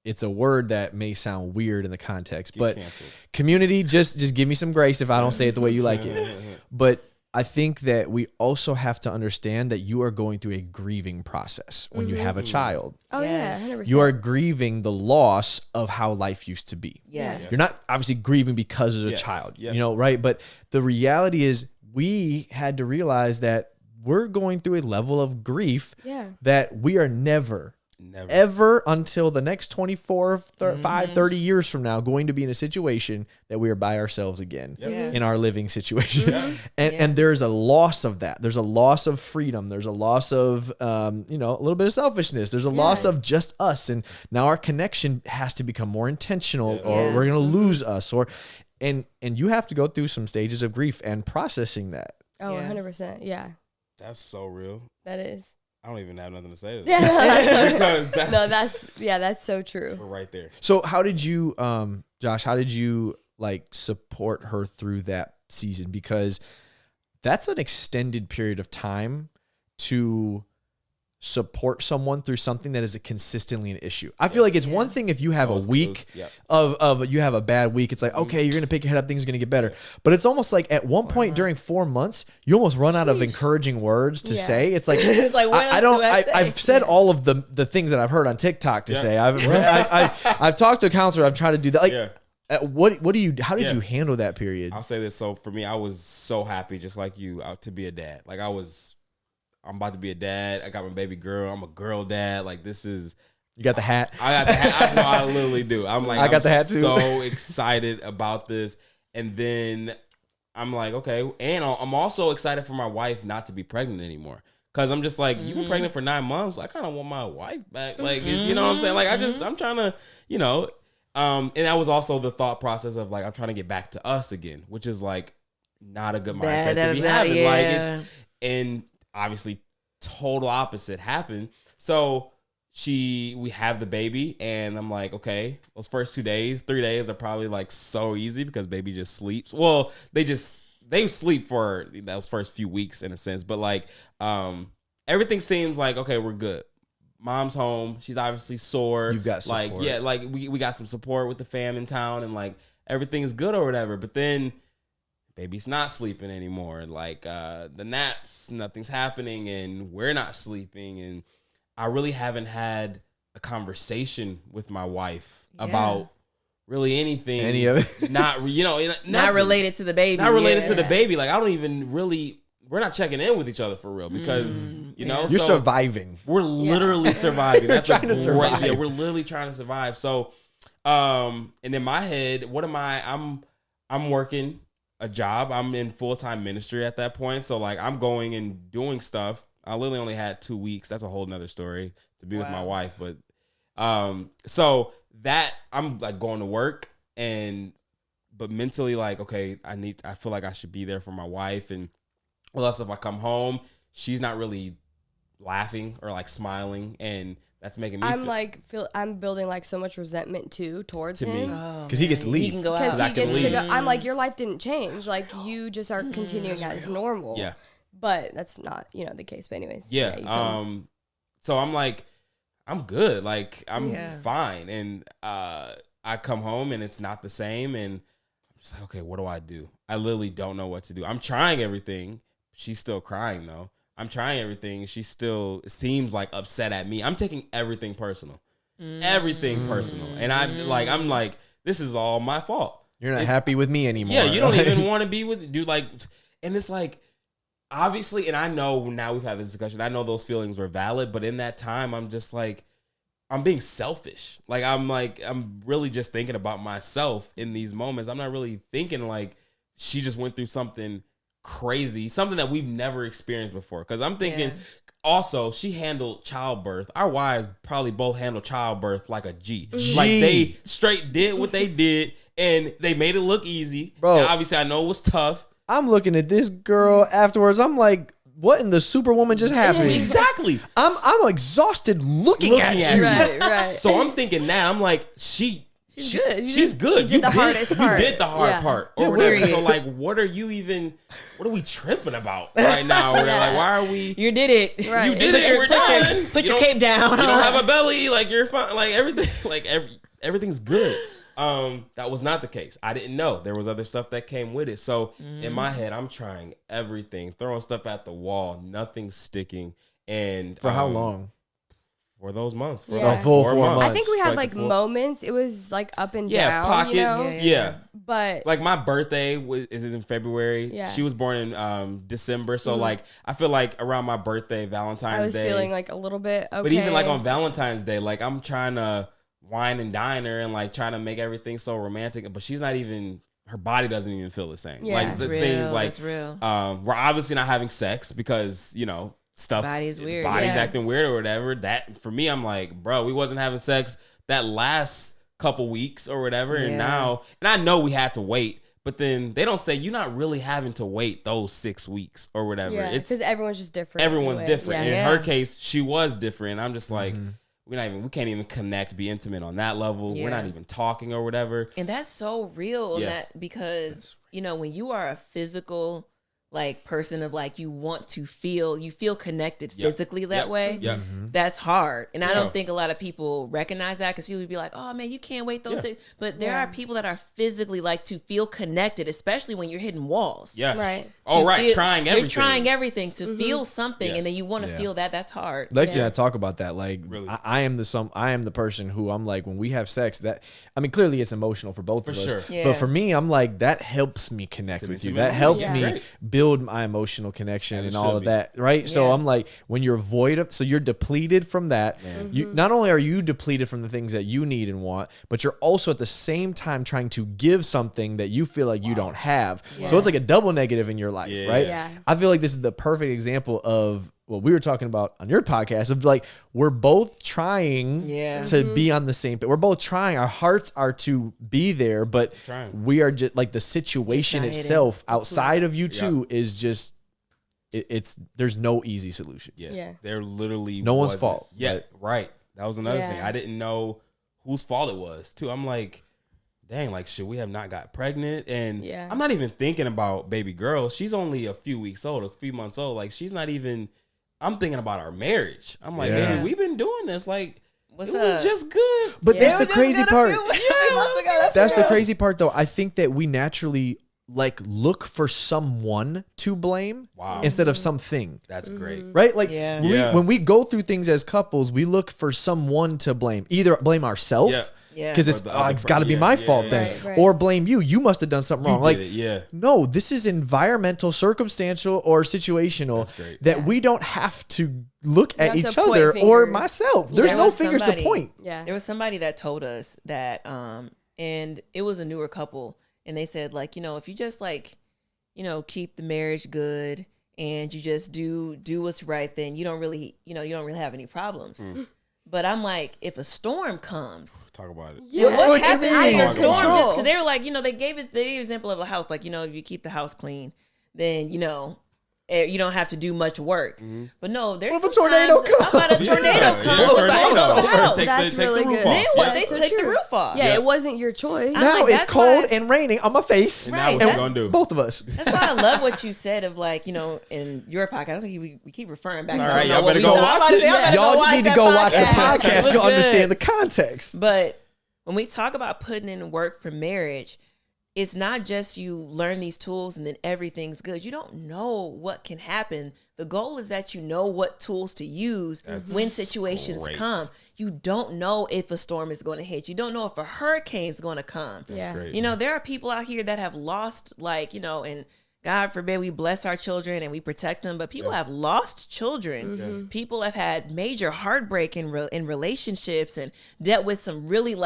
it's a word that may sound weird in the context, but community, just give me some grace if I don't say it the way you like it. But I think that we also have to understand that you are going through a grieving process when you have a child. Oh yeah, 100%. You are grieving the loss of how life used to be. Yes. You're not obviously grieving because of a child, you know, right? But the reality is we had to realize that we're going through a level of grief that we are never ever until the next 24, 30 years from now going to be in a situation that we are by ourselves again in our living situation. And there's a loss of that. There's a loss of freedom. There's a loss of, you know, a little bit of selfishness. There's a loss of just us. And now our connection has to become more intentional or we're going to lose us and you have to go through some stages of grief and processing that. Oh, 100%. Yeah. That's so real. That is. I don't even have nothing to say to that. That's so true. We're right there. So how did you, Josh, how did you like support her through that season? Because that's an extended period of time to support someone through something that is consistently an issue. I feel like it's one thing if you have a week of you have a bad week. It's like, okay, you're going to pick your head up. Things are going to get better. But it's almost like at one point during 4 months, you almost run out of encouraging words to say. It's like, it's like what else do I say? I've said all of the things that I've heard on TikTok to say. I've talked to a counselor. I'm trying to do that. Like, how did you handle that period? I'll say this. So for me, I was so happy, just like you, to be a dad. Like I'm about to be a dad. I got my baby girl. I'm a girl dad. Like this is. You got the hat. I got the hat. I literally do. I'm like, I got the hat too. So excited about this. And then I'm like, okay. And I'm also excited for my wife not to be pregnant anymore. Cause I'm just like, you've been pregnant for 9 months. I kind of want my wife back. Like, it's, you know what I'm saying? Like, I'm trying to, you know, and that was also the thought process of like, I'm trying to get back to us again, which is like not a good mindset to be having. Like it's, and obviously total opposite happened. So we have the baby and I'm like, okay, those first 3 days are probably like so easy because baby just sleeps. Well, they sleep for those first few weeks in a sense, but like, everything seems like, okay, we're good. Mom's home. She's obviously sore. You've got support. Like, yeah, like we got some support with the fam in town and like everything's good or whatever. But then baby's not sleeping anymore. Like the naps, nothing's happening and we're not sleeping. And I really haven't had a conversation with my wife about really anything. Any of it? Not, you know, not related to the baby. Not related to the baby. Like I don't even really, we're not checking in with each other for real because, you know. You're surviving. We're literally surviving. That's trying to survive. Yeah, we're literally trying to survive. So, and in my head, what am I? I'm working. a job. I'm in full-time ministry at that point. So like I'm going and doing stuff. I literally only had 2 weeks. That's a whole nother story to be with my wife. But so that I'm like going to work but mentally like, okay, I feel like I should be there for my wife. And plus if I come home, she's not really laughing or like smiling, and that's making me I'm building like so much resentment too towards him because he gets to leave. He can go out. Because he gets to go. I'm like, your life didn't change. Like you just are continuing as normal. Yeah. But that's not, the case. But anyways. Yeah. So I'm like, I'm good. Like I'm fine. And I come home and it's not the same. And I'm just like, okay, what do I do? I literally don't know what to do. I'm trying everything. She's still crying though. I'm trying everything. She still seems like upset at me. I'm taking everything personal. Everything personal. And I'm like, this is all my fault. You're not happy with me anymore. Yeah, you don't even want to be with dude. Like, and it's like, obviously, and I know now we've had this discussion. I know those feelings were valid, but in that time, I'm just like, I'm being selfish. I'm really just thinking about myself in these moments. I'm not really thinking like she just went through something crazy, something that we've never experienced before. Because I'm thinking, also, she handled childbirth. Our wives probably both handled childbirth like a G. Like they straight did what they did, and they made it look easy. Bro, and obviously, I know it was tough. I'm looking at this girl afterwards. I'm like, what in the Superwoman just happened? Exactly. I'm exhausted looking at you. Right. So I'm thinking that I'm like, she's good. She's good. You did the hardest part. You did the hard part, or whatever. So like, what are we tripping about right now? Or like, why are we? You did it. Right. You did it. We're done. Put your cape down. You don't have a belly. Like you're fine. Like everything. Like everything's good. That was not the case. I didn't know there was other stuff that came with it. So in my head, I'm trying everything, throwing stuff at the wall, nothing's sticking. And For how long? For those months, for Yeah. the full 4 months. I think we had like moments. It was like up and down. Pockets. Yeah. But like my birthday is in February. Yeah. She was born in December. So like I feel like around my birthday, Valentine's Day, I was feeling like a little bit okay. But even like on Valentine's Day, like I'm trying to wine and dine her and like trying to make everything so romantic, but she's not even, her body doesn't even feel the same. Yeah. Like the things like, it's real. We're obviously not having sex because, stuff. Body's weird. Body's acting weird or whatever. That for me, I'm like, bro, we wasn't having sex that last couple weeks or whatever. And now, and I know we had to wait, but then they don't say you're not really having to wait those 6 weeks or whatever. Yeah, it's because everyone's just different. Everyone's different. Yeah. And in her case, she was different. I'm just like, we can't even connect, be intimate on that level. Yeah. We're not even talking or whatever. And that's so real because when you are a physical like person of like you feel connected physically that way. Yeah. That's hard. And I don't think a lot of people recognize that because people would be like, oh man, you can't wait those things. But there are people that are physically like to feel connected, especially when you're hitting walls. Yeah. Right. Oh, right. Trying everything. You're trying everything to feel something and then you want to feel that. That's hard. Lexi and I talk about that. Like Really? I am the person who I'm like, when we have sex, that I mean clearly it's emotional for both of us. sure. Yeah. But for me, I'm like, that helps me connect with you. That helps me build my emotional connection and all of that. Right. So I'm like, when you're void of, so you're depleted from that. You not only are you depleted from the things that you need and want, but you're also at the same time trying to give something that you feel like you don't have. So it's like a double negative in your life, right? Yeah. I feel like this is the perfect example of what we were talking about on your podcast of like, we're both trying to be on the same page. We're both trying. Our hearts are to be there, but we are just like the situation itself outside of you two is just, there's no easy solution. Yeah. They're literally no one's fault. Yeah. Right. That was another thing. Yeah. I didn't know whose fault it was too. I'm like, dang, like, should we have not got pregnant? And I'm not even thinking about baby girl. She's only a few weeks old, a few months old. Like, she's not even, I'm thinking about our marriage. I'm like, baby, we've been doing this. Like, it was just good. But that's the crazy part. That's the real. crazy part, though. I think that we naturally like look for someone to blame instead of something. That's great. Right? Like when we go through things as couples, we look for someone to blame. Either blame ourselves. Because it's got to be my fault then. Right. Or blame you. You must have done something wrong. Like, no, this is environmental, circumstantial, or situational that we don't have to look at each other or myself. There's no fingers to point. Yeah. There was somebody that told us that, and it was a newer couple, and they said, like, if you just like keep the marriage good and you just do what's right, then you don't really have any problems. But I'm like, if a storm comes, talk about it. Yeah, what happens if a storm? Because they were like, they gave the example of a house, like, if you keep the house clean, then you don't have to do much work. But no, there's what if a tornado comes? How about a tornado comes? That's really good. Then what? They took the roof off. Yeah, it wasn't your choice. Now it's cold and raining on my face. And now what you gonna do? Both of us. That's why I love what you said of like, in your podcast. We keep referring back. All right, y'all better go watch it. Y'all just need to go watch the podcast. You'll understand the context. But when we talk about putting in work for marriage, it's not just you learn these tools and then everything's good. You don't know what can happen. The goal is that you know what tools to use when situations come. You don't know if a storm is going to hit. You don't know if a hurricane is going to come. That's great. There are people out here that have lost, and God forbid we bless our children and we protect them, but people have lost children. People have had major heartbreak in relationships and dealt with some really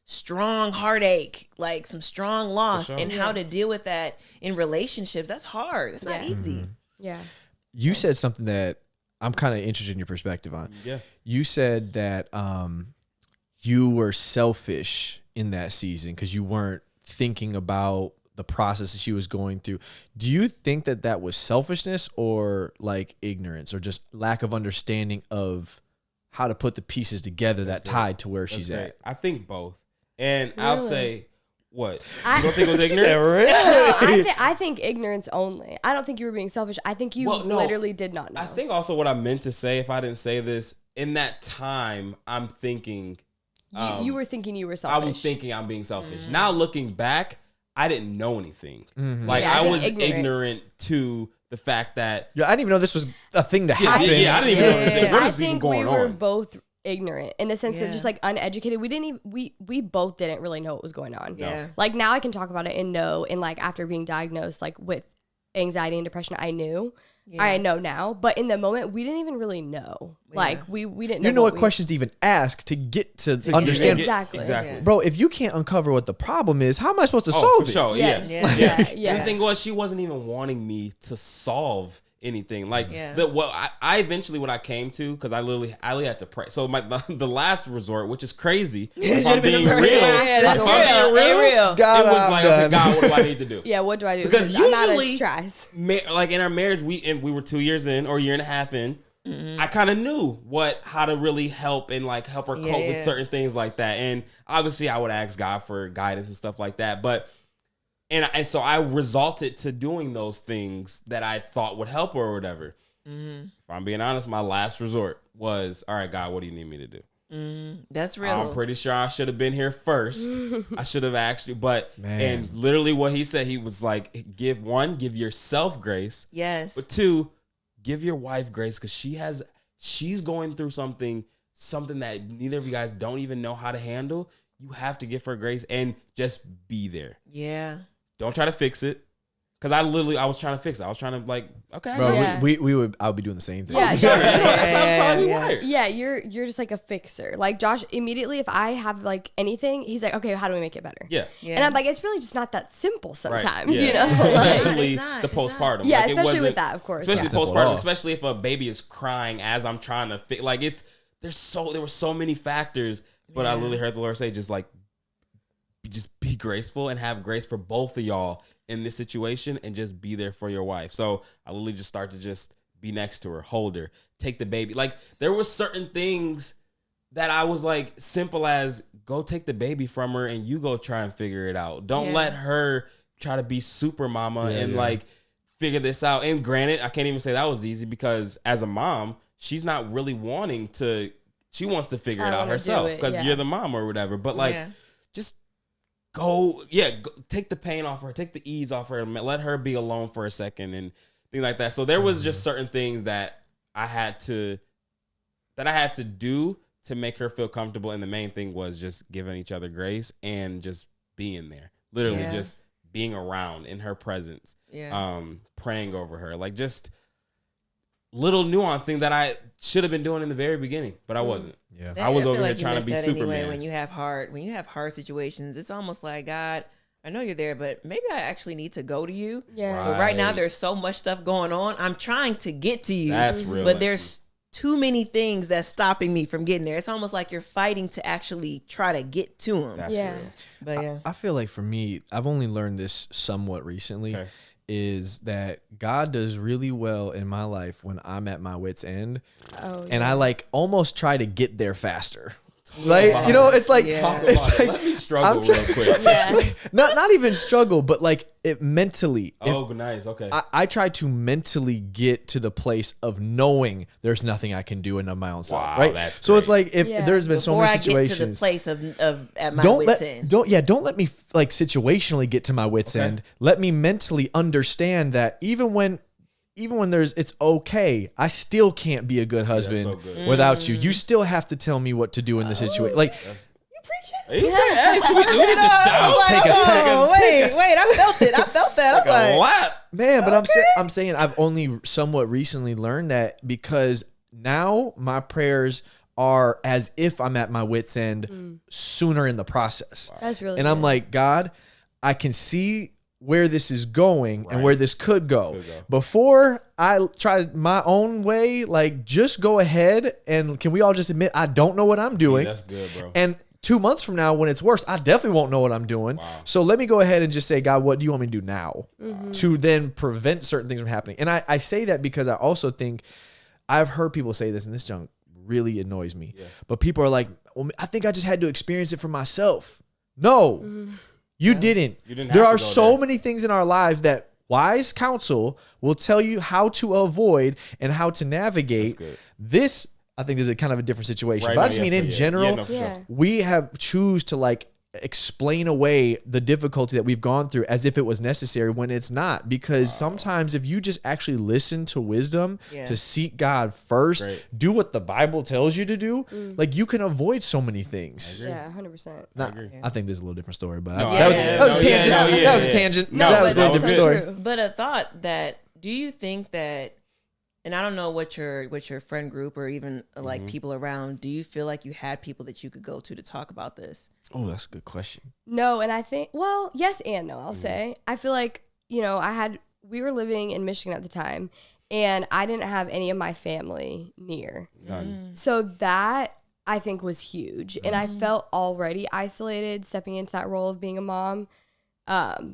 strong heartache, like some strong loss, and how to deal with that in relationships. That's hard. It's not easy. Yeah. You said something that I'm kind of interested in your perspective on. Yeah. You said that you were selfish in that season because you weren't thinking about the process that she was going through. Do you think that was selfishness or ignorance or just lack of understanding of how to put the pieces together that tied to where she's at? I think both. And Really? I'll say, what? You don't think it was ignorance? No, I think ignorance only. I don't think you were being selfish. I think you literally did not know. I think also what I meant to say, if I didn't say this, in that time, I'm thinking... you were thinking you were selfish. I was thinking I'm being selfish. Now looking back, I didn't know anything. I was ignorant to the fact that... Yeah, I didn't even know this was a thing to happen. Yeah, I didn't even know anything. What is even going on? I think we were both ignorant in the sense that just uneducated. We didn't even we both didn't really know what was going on. Yeah. Now I can talk about it and know, and after being diagnosed with anxiety and depression, I knew. Yeah. I know now, but in the moment we didn't even really know. We didn't know. You know what questions to even ask to get to understand. Exactly. Yeah. Bro, if you can't uncover what the problem is, how am I supposed to solve it? For sure. Yes. Yeah. The thing was, she wasn't even wanting me to solve anything. I eventually, what I came to, because I literally had to pray. So the last resort, which is crazy, if I'm being real, God, it was okay, God, what do I need to do? Yeah, what do I do? Because I'm out of usually, tries. In our marriage, we were 2 years in or a year and a half in. I kind of knew how to really help and help her cope with certain things like that. And obviously, I would ask God for guidance and stuff like that. But And so I resorted to doing those things that I thought would help her or whatever. If I'm being honest, my last resort was, all right, God, what do you need me to do? That's real. I'm pretty sure I should have been here first. I should have asked you. And literally what he said, he was like, give yourself grace. Yes. But 2, give your wife grace because she's going through something that neither of you guys don't even know how to handle. You have to give her grace and just be there. Yeah. Don't try to fix it. Because I was trying to fix it. I was trying to okay. Bro, I would be doing the same thing. Yeah, That's how I'm probably wired. Yeah, you're just a fixer. Josh, immediately if I have anything, he's like, okay, how do we make it better? Yeah. And I'm like, it's really just not that simple sometimes, Right. you know? Especially It's the postpartum. Yeah, especially with that, of course. Especially Yeah. postpartum, especially if a baby is crying as I'm trying to fix. There were so many factors, but I literally heard the Lord say, just be graceful and have grace for both of y'all in this situation and just be there for your wife. So I literally just start to just be next to her, hold her, take the baby. There were certain things that I was simple as go take the baby from her and you go try and figure it out. Don't let her try to be super mama figure this out. And granted, I can't even say that was easy because as a mom, she's not really wanting to, she wants to figure it out herself because you're the mom or whatever. But just go take the pain off her, take the ease off her, and let her be alone for a second and things like that. So there was just certain things that I had to do to make her feel comfortable. And the main thing was just giving each other grace and just being there, literally just being around in her presence, praying over her, just little nuance thing that I should have been doing in the very beginning, but I wasn't. Yeah, I was over here trying to be Superman. When you have hard situations, it's almost like, God, I know you're there, but maybe I actually need to go to you. Yeah. But right now there's so much stuff going on. I'm trying to get to you. That's real. But there's too many things that's stopping me from getting there. It's almost like you're fighting to actually try to get to him. That's Yeah. real. But yeah. I feel like for me, I've only learned this somewhat recently. Okay. Is that God does really well in my life when I'm at my wit's end, Oh, and I like almost try to get there faster. Like, you know, it's like, it's like let me struggle I'm real quick. Yeah. not even struggle, but like it mentally. Oh, nice. Okay. I try to mentally get to the place of knowing there's nothing I can do in of my own self. Wow, Right. that's So it's great. like if Yeah. there's been Before so many I get situations. to the place of at my don't wit's let end. don't let me like situationally get to my wit's end. Let me mentally understand that even when there's it's okay, I still can't be a good husband so good. without you. You still have to tell me what to do in the situation. Like Hey, should we do this? I'll take a text. Wait, I felt it. I felt that. I was A like, lot. Man, but I'm saying I've only somewhat recently learned that because now my prayers are as if I'm at my wit's end sooner in the process. That's really And I'm good. like, God, I can see where this is going and where this could go. Before I try my own way, like just go ahead and can we all just admit I don't know what I'm doing? That's good, bro. And 2 months from now, when it's worse, I definitely won't know what I'm doing. So let me go ahead and just say, God, what do you want me to do now to then prevent certain things from happening? And I say that because I also think I've heard people say this, and this junk really annoys me. Yeah. But people are like, well, I think I just had to experience it for myself. No, you didn't. You didn't have there to are go so there. many things in our lives that wise counsel will tell you how to avoid and how to navigate. good. This, I think, is a kind of a different situation. Right, but no, I just yeah, mean for- in yeah. general, Yeah, no, for sure. Yeah. we have choose to like explain away the difficulty that we've gone through as if it was necessary when it's not, because sometimes if you just actually listen to wisdom, to seek God first, Great. do what the Bible tells you to do, like you can avoid so many things. Yeah, 100%. Not, I think there's a little different story, but No, that was a tangent. no, yeah, That was a yeah. tangent. No, that was a but little that's different so story. true. but a thought that, do you think that, and I don't know what your friend group or even like people around, do you feel like you had people that you could go to talk about this? Oh, that's a good question. No, and I think, well, yes and no, I'll say. I feel like, we were living in Michigan at the time, and I didn't have any of my family near. None. So that I think was huge. And I felt already isolated stepping into that role of being a mom,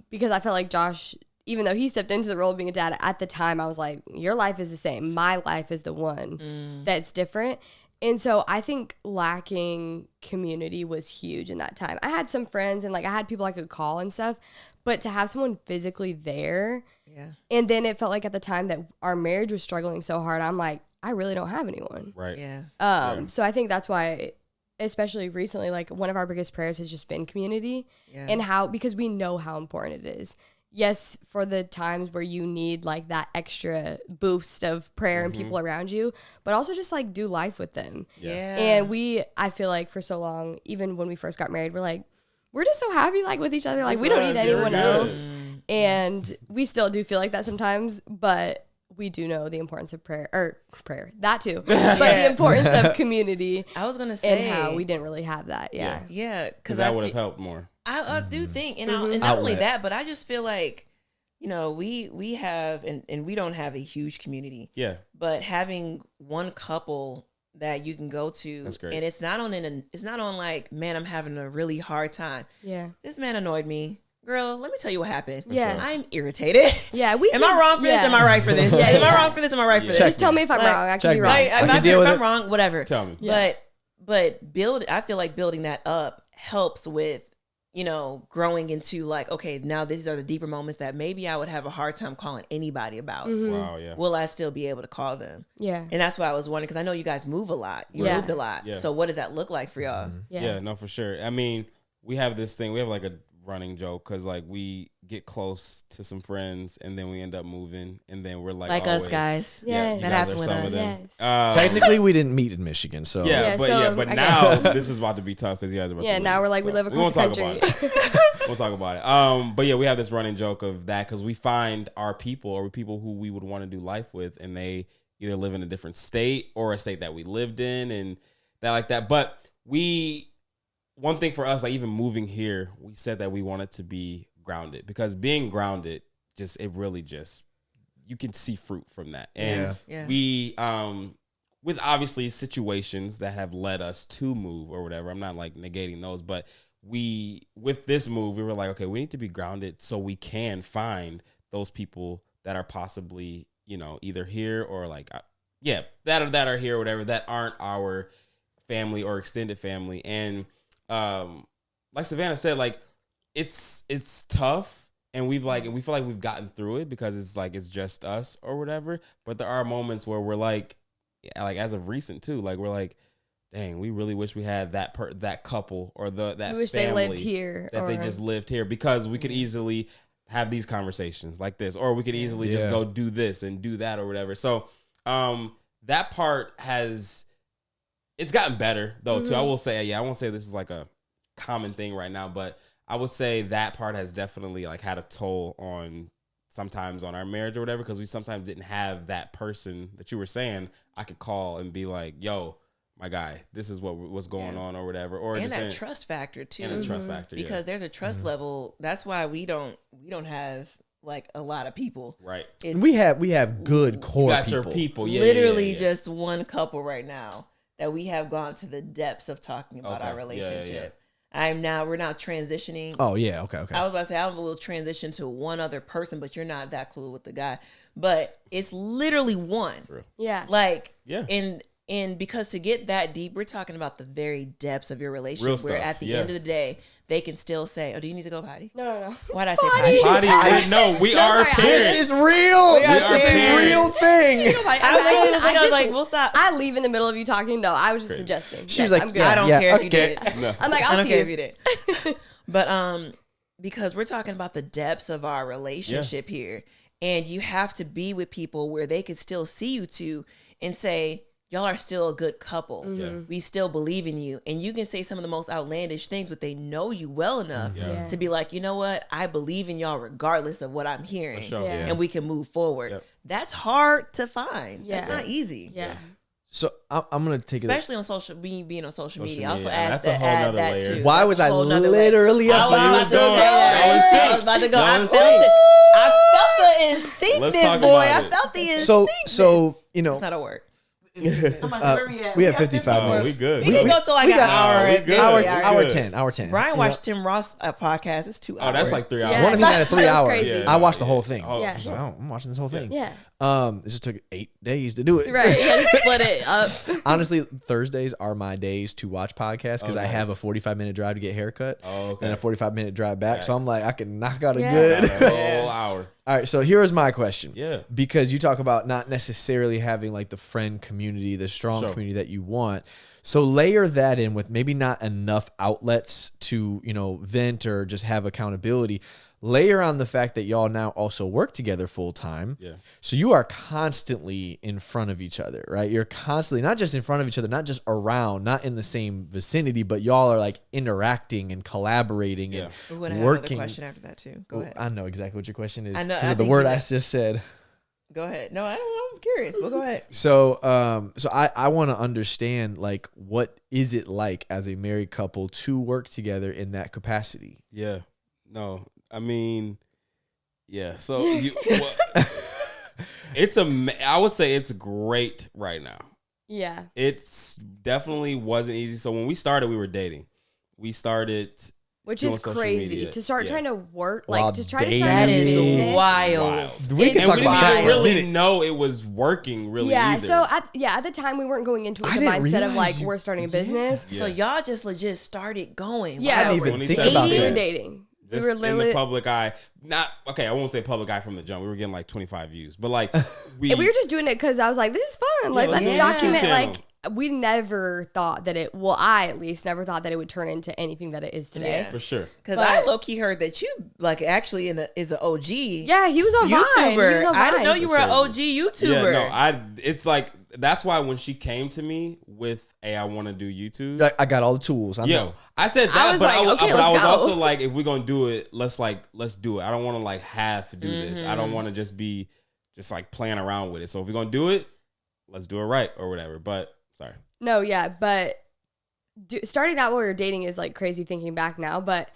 because I felt like Josh, even though he stepped into the role of being a dad, at the time I was like, your life is the same. My life is the one that's different. And so I think lacking community was huge in that time. I had some friends and like I had people I could call and stuff, but to have someone physically there. Yeah. And then it felt like at the time that our marriage was struggling so hard, I'm like, I really don't have anyone. Right. Yeah. So I think that's why, especially recently, like one of our biggest prayers has just been community and because we know how important it is. Yes, for the times where you need like that extra boost of prayer and people around you, but also just like do life with them. Yeah. And I feel like for so long, even when we first got married, we're just so happy like with each other. Like we don't need anyone else. And we still do feel like that sometimes, but we do know the importance of prayer, that too, but the importance of community. I was going to say. And how we didn't really have that. Yeah. Yeah. Because that would have helped more. I do think, and not only that, but I just feel like, we have, and we don't have a huge community. Yeah. But having one couple that you can go to, That's great. and it's not on like, man, I'm having a really hard time. Yeah. This man annoyed me. Girl, let me tell you what happened. Yeah. I'm irritated. Yeah. Am I wrong for this? Am I right for this? Am I wrong for this? Am I right for this? Just tell me if I'm Like, wrong. I check can be me. wrong. If I'm wrong, whatever. Tell me. But I feel like building that up helps with, growing into like, okay, now these are the deeper moments that maybe I would have a hard time calling anybody about. Wow, yeah. Will I still be able to call them? Yeah. And that's why I was wondering, because I know you guys move a lot. You Yeah. moved a lot. Yeah. So what does that look like for y'all? Yeah, no, for sure. I mean, we have this thing. We have like a running joke because like we get close to some friends and then we end up moving and then we're like Us always, guys. Yeah. you That guys happened are with some us. of them. Yes. Technically, we didn't meet in Michigan, so Yeah, so, but okay. now this is about to be tough because you guys are about Yeah, to now leave. we're like, we live across the won't country. talk about it. We'll talk about it. But yeah, we have this running joke of that because we find our people or people who we would want to do life with, and they either live in a different state or a state that we lived in, and that like that. But one thing for us, like even moving here, we said that we wanted to be grounded, because being grounded it really you can see fruit from that. And we with obviously situations that have led us to move or whatever, I'm not like negating those, but with this move, we were like, okay, we need to be grounded so we can find those people that are possibly, either here or like, that are here or whatever, that aren't our family or extended family. And like Savannah said, like it's tough, and we feel like we've gotten through it because it's just us or whatever. But there are moments where we're like as of recent too, like we're like, dang, we really wish we had that couple or that we wish family they lived here, that they just lived here, because we could easily have these conversations like this, or we could easily just go do this and do that or whatever. So that part it's gotten better though too. I will say, I won't say this is like a common thing right now, but I would say that part has definitely like had a toll sometimes on our marriage or whatever, because we sometimes didn't have that person that you were saying I could call and be like, yo, my guy, this is what's going on or whatever. Or and just that trust factor too. And the trust factor, because there's a trust level. That's why we don't have like a lot of people. Right. We have good core got people. Your people. Literally just one couple right now that we have gone to the depths of talking about our relationship. We're now transitioning. Oh yeah, okay. I was about to say I will transition to one other person, but you're not that cool with the guy. But it's literally one. Yeah. Like and because to get that deep, we're talking about the very depths of your relationship, where at the end of the day, they can still say, "Oh, do you need to go potty?" No. Why did I say potty? No, we are parents. This is real. This is a real thing. I was like, we'll stop. I leave in the middle of you talking. No, I was just suggesting. She's like, I'm good. I don't care if you did. No. I'm like, I don't see care you. if you did. But because we're talking about the depths of our relationship here, and you have to be with people where they can still see you two and say, y'all are still a good couple. We still believe in you. And you can say some of the most outlandish things, but they know you well enough to be like, you know what? I believe in y'all regardless of what I'm hearing. Sure. And we can move forward. That's hard to find. That's not easy. Yeah. So I'm gonna take especially on being on social media. I also That's add a whole nother that layer. too. Why was I literally I was about to go. I felt the instinct, this boy. I felt the instinct. So it's not a word. we have 55 minutes. We good. We can go till like an hour. Hour 10. Brian watched Tim Ross podcast. It's 2 hours. Oh, that's like 3 hours. Yeah, One of them had a 3 hour. crazy. I watched the whole thing. Oh, Yeah. for sure. I'm watching this whole thing. Yeah. It just took 8 days to do it. Right. You had to split it up. Honestly, Thursdays are my days to watch podcasts because I have a 45-minute drive to get a haircut and a 45-minute drive back. So I'm like, I can knock out a good whole hour. All right, so here is my question. Yeah. Because you talk about not necessarily having like the friend community, the strong community that you want. So layer that in with maybe not enough outlets to, vent or just have accountability. Layer on the fact that y'all now also work together full time. Yeah. So you are constantly in front of each other, right? You're constantly not just in front of each other, not just around, not in the same vicinity, but y'all are like interacting and collaborating and Ooh, and I have working. another question after that too. Go ahead. I know exactly what your question is. I know. 'Cause of the word I just said. Go ahead. No, I don't know. I'm curious. Well, go ahead. So, I want to understand, like, what is it like as a married couple to work together in that capacity? Yeah. No, I mean, yeah. So I would say it's great right now. Yeah. It's definitely wasn't easy. So when we started, we were dating. We started, which is crazy to start trying to work, like to try to start that is business. wild. We can and talk we about didn't that even really know it was working really either. So at the time we weren't going into it with the mindset of like we're starting a business. So y'all just legit started going. Yeah. I didn't even think about We were that. dating. Just we were literally in the public eye. I won't say public eye from the jump. We were getting like 25 views. But like we were just doing it because I was like, this is fun. Like let's document like we never thought that I at least never thought that it would turn into anything that it is today. For sure. Because I low-key heard that you like actually is an OG. Yeah, he was on YouTuber. Vine. He was on Vine. I didn't know you were an OG YouTuber. Yeah, no, it's like that's why when she came to me with I want to do YouTube. I got all the tools. I know. I said that, I was but like, okay, I was let's go. also like, if we're gonna do it, let's do it. I don't want to like half do this. I don't want to just be like playing around with it. So if we're gonna do it, let's do it right or whatever. But sorry. No, yeah, but starting that while you're dating is like crazy thinking back now. But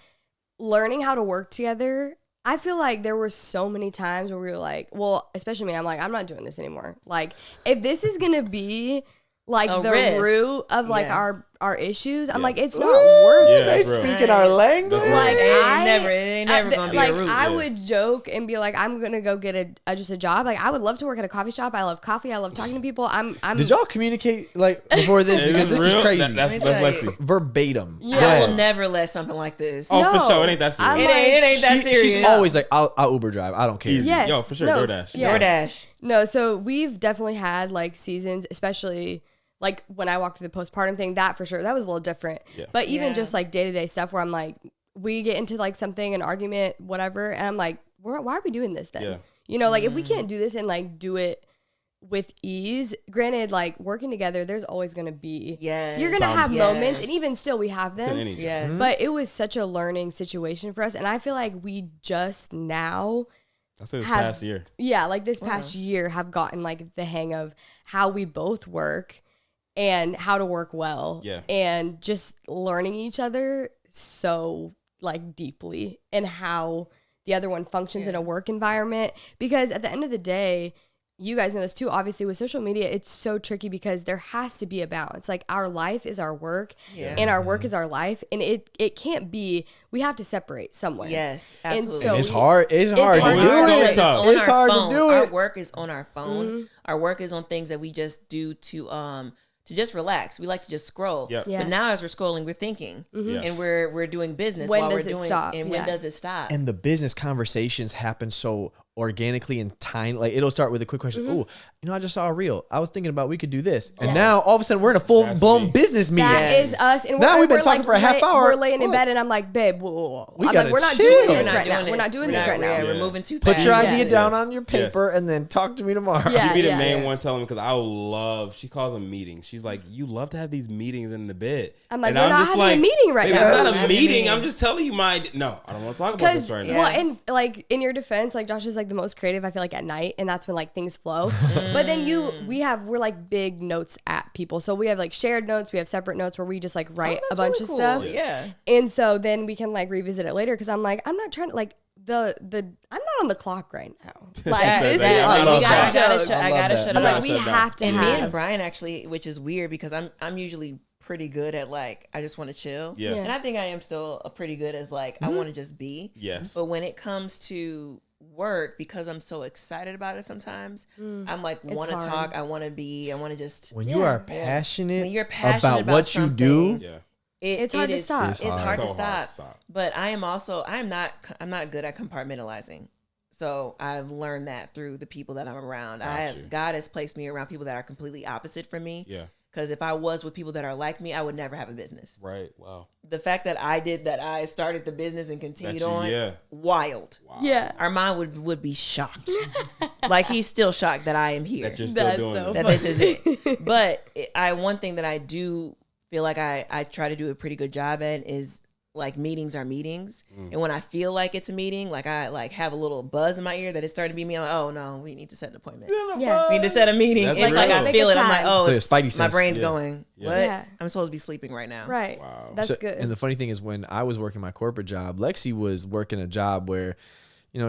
learning how to work together I feel like there were so many times where we were like, well, especially me, I'm like, I'm not doing this anymore. Like, if this is going to be like the root of like our issues, I'm like, it's not worth it. They speaking our language. Like, it ain't never gonna be like, a root. I would joke and be like, I'm gonna go get just a job. Like, I would love to work at a coffee shop. I love coffee. I love talking to people. I'm Did y'all communicate like before this? Because this is crazy. That's Lexi. Verbatim. I will never let something like this. Oh, for sure. It ain't that serious. It ain't that serious. She's always like, I'll Uber drive. I don't care. Easy. Yes. Yo, for sure. No, DoorDash. yeah. DoorDash. No, so we've definitely had like seasons, especially like when I walked through the postpartum thing, that for sure, that was a little different. Yeah. But even just like day-to-day stuff where I'm like, we get into like something, an argument, whatever, and I'm like, why are we doing this then? Yeah. You know, like if we can't do this and like do it with ease, granted, like working together, there's always going to be, you're going to have moments, and even still we have them. Yes. But it was such a learning situation for us. And I feel like we just now, I say this past year. Yeah, like this past year have gotten like the hang of how we both work and how to work well. Yeah. And just learning each other so like deeply and how the other one functions in a work environment. Because at the end of the day, you guys know this too, obviously with social media, it's so tricky because there has to be a balance. Like our life is our work and our work is our life. And it can't be, we have to separate somewhere. Yes, absolutely. And it's hard. It's hard to do it. It's hard to do it. Our work is on our phone. Mm-hmm. Our work is on things that we just do to just relax. We like to just scroll. Yep. Yeah. But now as we're scrolling, we're thinking and we're doing business while we're doing stop? And when does it stop? And the business conversations happen so organically and tiny. Like it'll start with a quick question. Oh, I just saw a reel. I was thinking about we could do this. And now all of a sudden we're in a full blown business meeting. That is us. And now we've been talking like, for a half hour. We're laying in bed and I'm like, babe, whoa. We're not doing this right now. We're not doing this right now. We're moving too fast. Put your idea down on your paper and then talk to me tomorrow. Yeah, you be the main one telling me because I love, she calls them meetings. She's like, you love to have these meetings in the bed. I'm like, we're not having a meeting right now. It's not a meeting. I'm just telling you no, I don't want to talk about this right now. Well, and like in your defense, like Josh is like the most creative, I feel like at night. And that's when like things flow. But then we're like big notes app people. So we have like shared notes, we have separate notes where we just like write a bunch of stuff. Yeah. And so then we can like revisit it later because I'm like, I'm not trying to like I'm not on the clock right now. Like I gotta shut it off. Like we have to. And me and Brian actually, which is weird because I'm usually pretty good at like I just want to chill. Yeah. And I think I am still pretty good as like I want to just be. Yes. But when it comes to work, because I'm so excited about it sometimes, I'm like want to talk, I want to just when you are passionate, about what you do, it's hard to stop. It's hard to stop. But I'm not good at compartmentalizing. So I've learned that through the people that I'm around. God has placed me around people that are completely opposite from me. Yeah. Because if I was with people that are like me, I would never have a business. Right. Wow. The fact that I started the business and continued wild. Wow. Yeah. Armand would be shocked. Like he's still shocked that I am here. That you're still doing so that this is it. But one thing that I do feel like I try to do a pretty good job at is like meetings are meetings. And when I feel like it's a meeting, like I like have a little buzz in my ear that it's starting to be me. I'm like, oh no, we need to set an appointment. Yeah. We need to set a meeting. It's like I feel it. I'm like, oh, my brain's going, what? Yeah. I'm supposed to be sleeping right now. Right. Wow. That's good. And the funny thing is when I was working my corporate job, Lexi was working a job where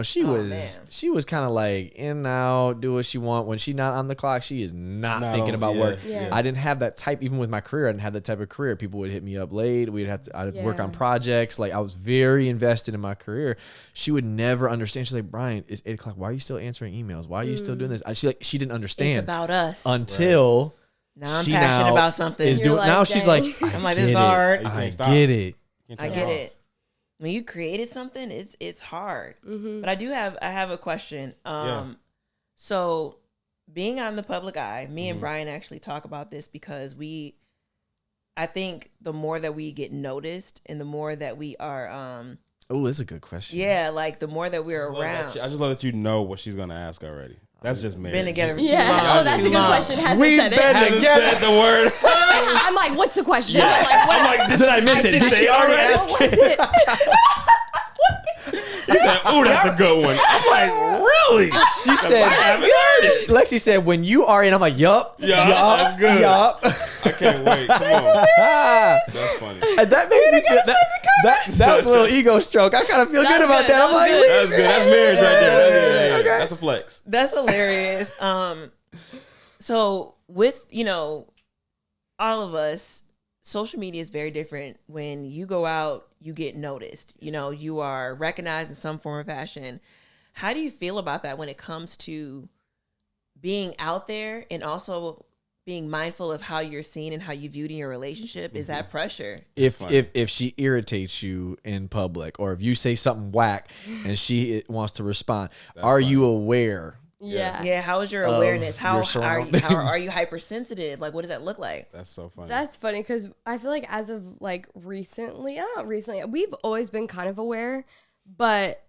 she was kind of like in and out, do what she want. When she's not on the clock, she is not thinking about work. Yeah. I didn't have that type, even with my career, I didn't have that type of career. People would hit me up late. I'd work on projects. Like I was very invested in my career. She would never understand. She's like, Brian, it's 8 o'clock. Why are you still answering emails? Why are you still doing this? She didn't understand. It's about us. Until now I'm passionate about something. Now she's like, I'm like, this is hard. I get it. I get it. When you created something, it's hard. But I have a question. So being on the public eye, me and Brian actually talk about this because I think the more that we get noticed and the more that we are oh, that's a good question. Yeah, like the more that we're around. I just love that you know what she's gonna ask already. That's just marriage. Been together for too long. Oh, that's a good question. We've been together. Said the word. I'm like, what's the question? Yeah. I'm like, did I miss it? Did they already ask it? He said, "Oh, that's a good one." I'm like, "Really?" She said, "I haven't heard it." Lexi said, "When you are in," I'm like, "Yup, that's good." Yup. I can't wait. Come on, that's funny. And that That was a little ego stroke. I kind of feel good about that. That I'm like, was That's good. That's marriage right there. Okay. That's a flex. That's hilarious. So with, all of us, social media is very different. When you go out, you get noticed. You are recognized in some form or fashion. How do you feel about that when it comes to being out there and also being mindful of how you're seen and how you viewed in your relationship? Is that pressure? If she irritates you in public, or if you say something whack and she wants to respond, are you aware? Yeah. How is your awareness? How are you hypersensitive? Like, what does that look like? That's so funny. That's funny because I feel like as of we've always been kind of aware, but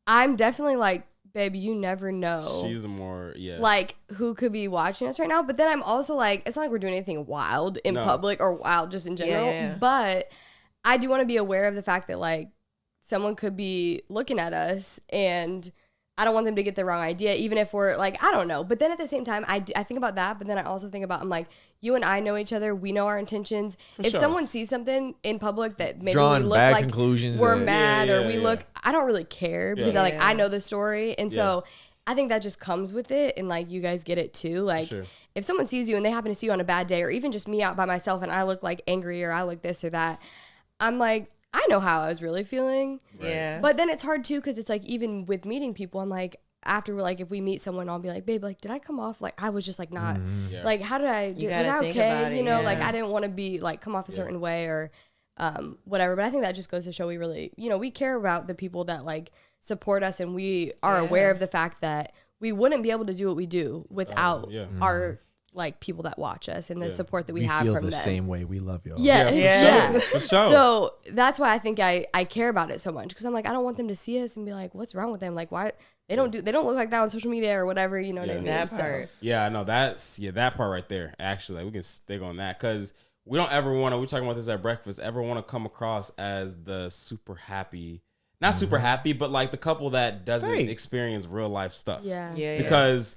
I'm definitely like, baby, you never know. She's more, like, who could be watching us right now. But then I'm also like, it's not like we're doing anything wild in public or wild just in general. Yeah. But I do want to be aware of the fact that, like, someone could be looking at us, and I don't want them to get the wrong idea, even if we're like, I don't know. But then at the same time, I think about that. But then I also think about, I'm like, you and I know each other. We know our intentions. If someone sees something in public that maybe we look like conclusions we're mad or we look, I don't really care because I know the story. And so I think that just comes with it. And like, you guys get it too. Like if someone sees you and they happen to see you on a bad day, or even just me out by myself and I look like angry or I look this or that, I'm like, I know how I was really feeling. Right. Yeah. But then it's hard too, because it's like, even with meeting people, I'm like, after, like, if we meet someone, I'll be like, babe, like, did I come off like I was just like not like, how did I do? Was that okay? Like, I didn't want to be like come off a certain way or whatever. But I think that just goes to show we really, we care about the people that like support us, and we are aware of the fact that we wouldn't be able to do what we do without our like people that watch us and the support that we have from them. We feel the same way. We love y'all. Yeah. For sure. So that's why I think I care about it so much, because I'm like, I don't want them to see us and be like, what's wrong with them? Like, why they don't look like that on social media or whatever, you know what I mean? That part. Yeah, I know that part right there. Actually, like, we can stick on that, because we don't ever want to, we're talking about this at breakfast, ever want to come across as the super happy, not super happy, but like the couple that doesn't experience real life stuff. Because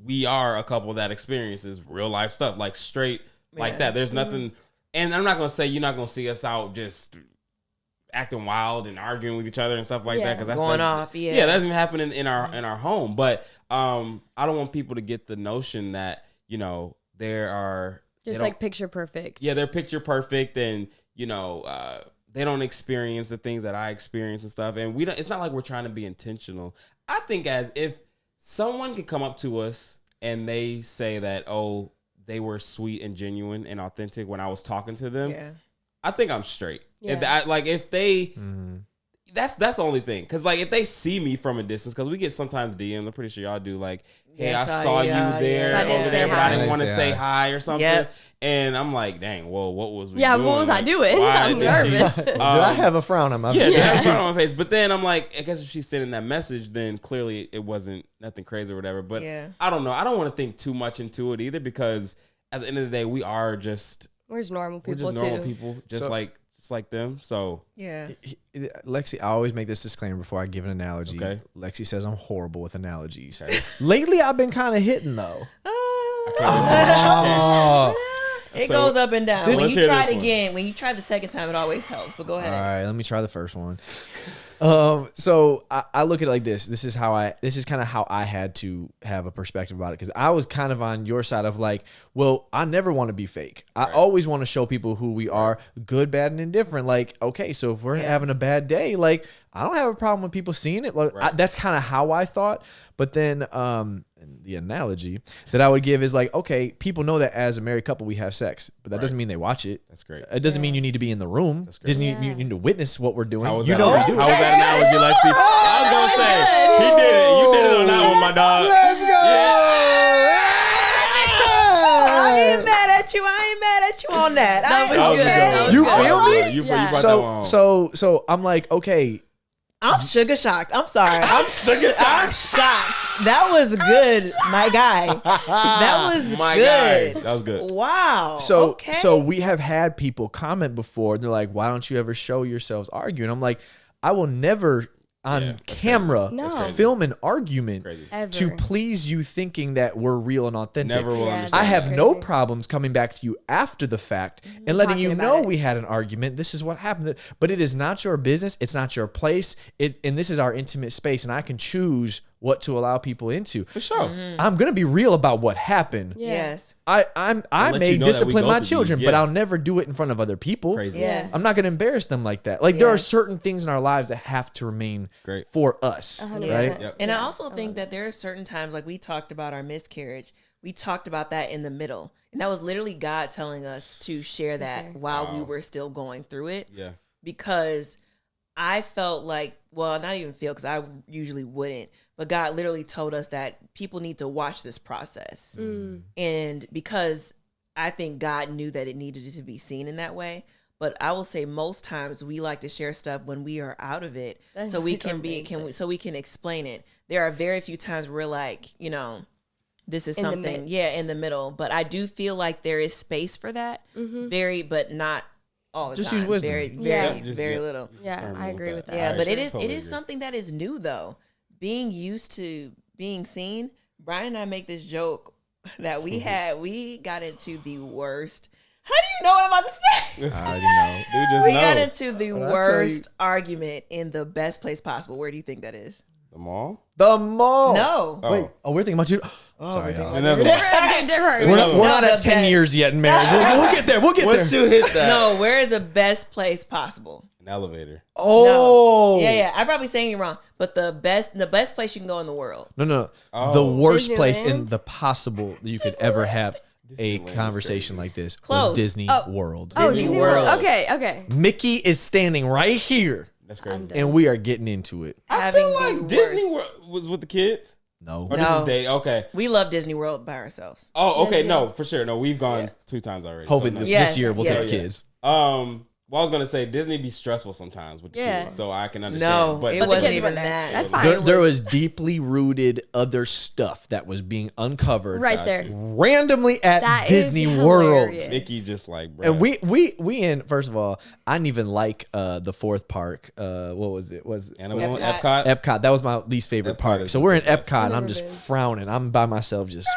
we are a couple that experiences real life stuff, like straight like that. There's nothing, and I'm not going to say you're not going to see us out just acting wild and arguing with each other and stuff like that, because that's going off. That doesn't happen in our home. But I don't want people to get the notion that there are just like picture perfect. Yeah, they're picture perfect, and they don't experience the things that I experience and stuff. And we don't. It's not like we're trying to be intentional. I think as if someone could come up to us and they say that, oh, they were sweet and genuine and authentic when I was talking to them. Yeah. I think I'm straight. Yeah. If they, that's the only thing. Cause like if they see me from a distance, cause we get sometimes DMs, I'm pretty sure y'all do, like, hey, I saw you there over there, but I didn't want to say hi or something. Yep. And I'm like, dang, well, what was we doing? What was I doing? I'm nervous. Did I have a frown on my face? Yeah, did I have a frown on my face? But then I'm like, I guess if she's sending that message, then clearly it wasn't nothing crazy or whatever. But I don't know. I don't want to think too much into it either, because at the end of the day, we are just normal people. We're just normal people, just like them. So Lexi, I always make this disclaimer before I give an analogy. Okay. Lexi says I'm horrible with analogies. Lately, I've been kind of hitting though. It goes up and down. When you try it again, when you try the second time, it always helps. But go ahead. All right, let me try the first one. So I look at it like this. This is kind of how I had to have a perspective about it, because I was kind of on your side of like, well, I never want to be fake. I always want to show people who we are, good, bad, and indifferent. Like, okay, so if we're having a bad day, like, I don't have a problem with people seeing it. Like, that's kind of how I thought. But then the analogy that I would give is like, okay, people know that as a married couple we have sex, but that doesn't mean they watch it. That's great. It doesn't mean you need to be in the room. It doesn't mean you need to witness what we're doing. How was that analogy, Lexi? I was gonna say he did it. You did it on that one, my dog. Let's go. I ain't mad at you. I ain't mad at you on that. That was good. You feel me? You brought that one home. So I'm like, okay. I'm sugar shocked. I'm sorry. I'm sugar shocked. I'm shocked. That was good, my guy. That was my good. guy. That was good. Wow. So we have had people comment before, and they're like, why don't you ever show yourselves arguing? I'm like, I will never on camera film an argument to please you, thinking that we're real and authentic. Never will understand. I have no problems coming back to you after the fact and letting you know we had an argument. This is what happened. But it is not your business. It's not your place. And this is our intimate space, and I can choose what to allow people into. For sure. I'm going to be real about what happened. Yes. I may discipline my children, but I'll never do it in front of other people. Crazy. Yes. I'm not going to embarrass them like that. Like there are certain things in our lives that have to remain for us. 100%. Right? Yep. And I also think that there are certain times, like we talked about our miscarriage, we talked about that in the middle. And that was literally God telling us to share that while we were still going through it. Yeah. Because I felt like, well, not even feel, because I usually wouldn't, but God literally told us that people need to watch this process. And because I think God knew that it needed to be seen in that way. But I will say most times we like to share stuff when we are out of it, so we can so we can explain it. There are very few times where we're like, you know, this is something, in the middle. But I do feel like there is space for that, but not all the time. Just use wisdom. Very little. Yeah, I agree with that. Yeah, but it is something that is new though. Being used to being seen. Brian and I make this joke that we got into the worst. How do you know what I'm about to say? I already know. Dude, just we know. got into the worst argument in the best place possible. Where do you think that is? The mall? The mall. No. Wait. Oh, we're thinking about you. Sorry, y'all. Another Different. We're not at 10 years yet in marriage. We'll get there. Once you hit that. No, where is the best place possible? An elevator. Oh. No. Yeah. I'm probably saying it wrong. But the best place you can go in the world. No. Oh. The worst place Disneyland? in the possible that you could ever have a conversation like this Close. was Disney World. Oh, Disney World. Okay. Mickey is standing right here, That's crazy. and we are getting into it. I Having feel like the Disney worst. World was with the kids. No. Or this is day. Okay. We love Disney World by ourselves. Oh, okay. Disney. No, for sure. No, we've gone 2 times already. Hopefully So no. this year we'll take Yes. kids. Well, I was gonna say Disney be stressful sometimes with the kids, so I can understand. No, but it But the wasn't kids even were there. that. That's fine. There was deeply rooted other stuff that was being uncovered Right there. randomly at That Disney is World. hilarious. Mickey just like, bruh. And we in, first of all, I didn't even like the fourth park. What was it? Animal Epcot. Epcot. That was my least favorite Epcot park. is So we're in the best. Epcot and I'm just frowning. I'm by myself just.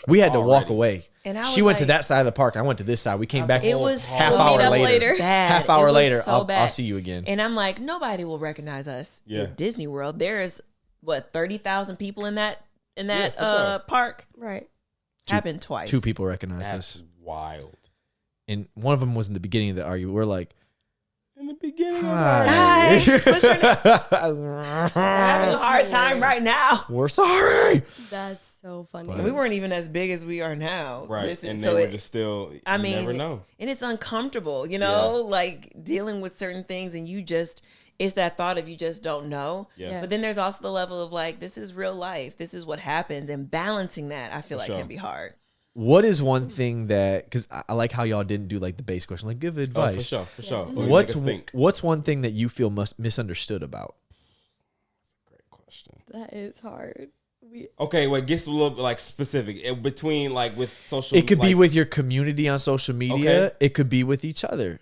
We had to walk Already. away. And I She was went to like- that side of the park. I went to this side. We came back It was half so hour meet up later. later. bad. Half It hour was later, so I'll bad. see you again. And I'm like, nobody will recognize us Yeah. at Disney World. There's 30,000 people in that for sure. park. Right. Happened twice. 2 people recognized That's us, wild. and one of them was in the beginning of the argument. We're like, In the beginning, "Hi, What's your name? I'm having a hard time right now. we're sorry." That's so funny. But- We weren't even as big as we are now. right? This is- And so they were it- just still. I you mean, never know. and it's uncomfortable, you know, like dealing with certain things, and it's that thought of you just don't know. Yeah. But then there's also the level of like, this is real life. This is what happens, and balancing that, I feel like sure. can be hard. What is one thing that, because I like how y'all didn't do like the base question, like give Oh, advice. for sure. Well, you What's make us think. what's one thing that you feel misunderstood about? Great question. That is hard. Okay, well, it gets a little bit like specific between like with social. It could be like- with your community on social media. Okay. It could be with each other.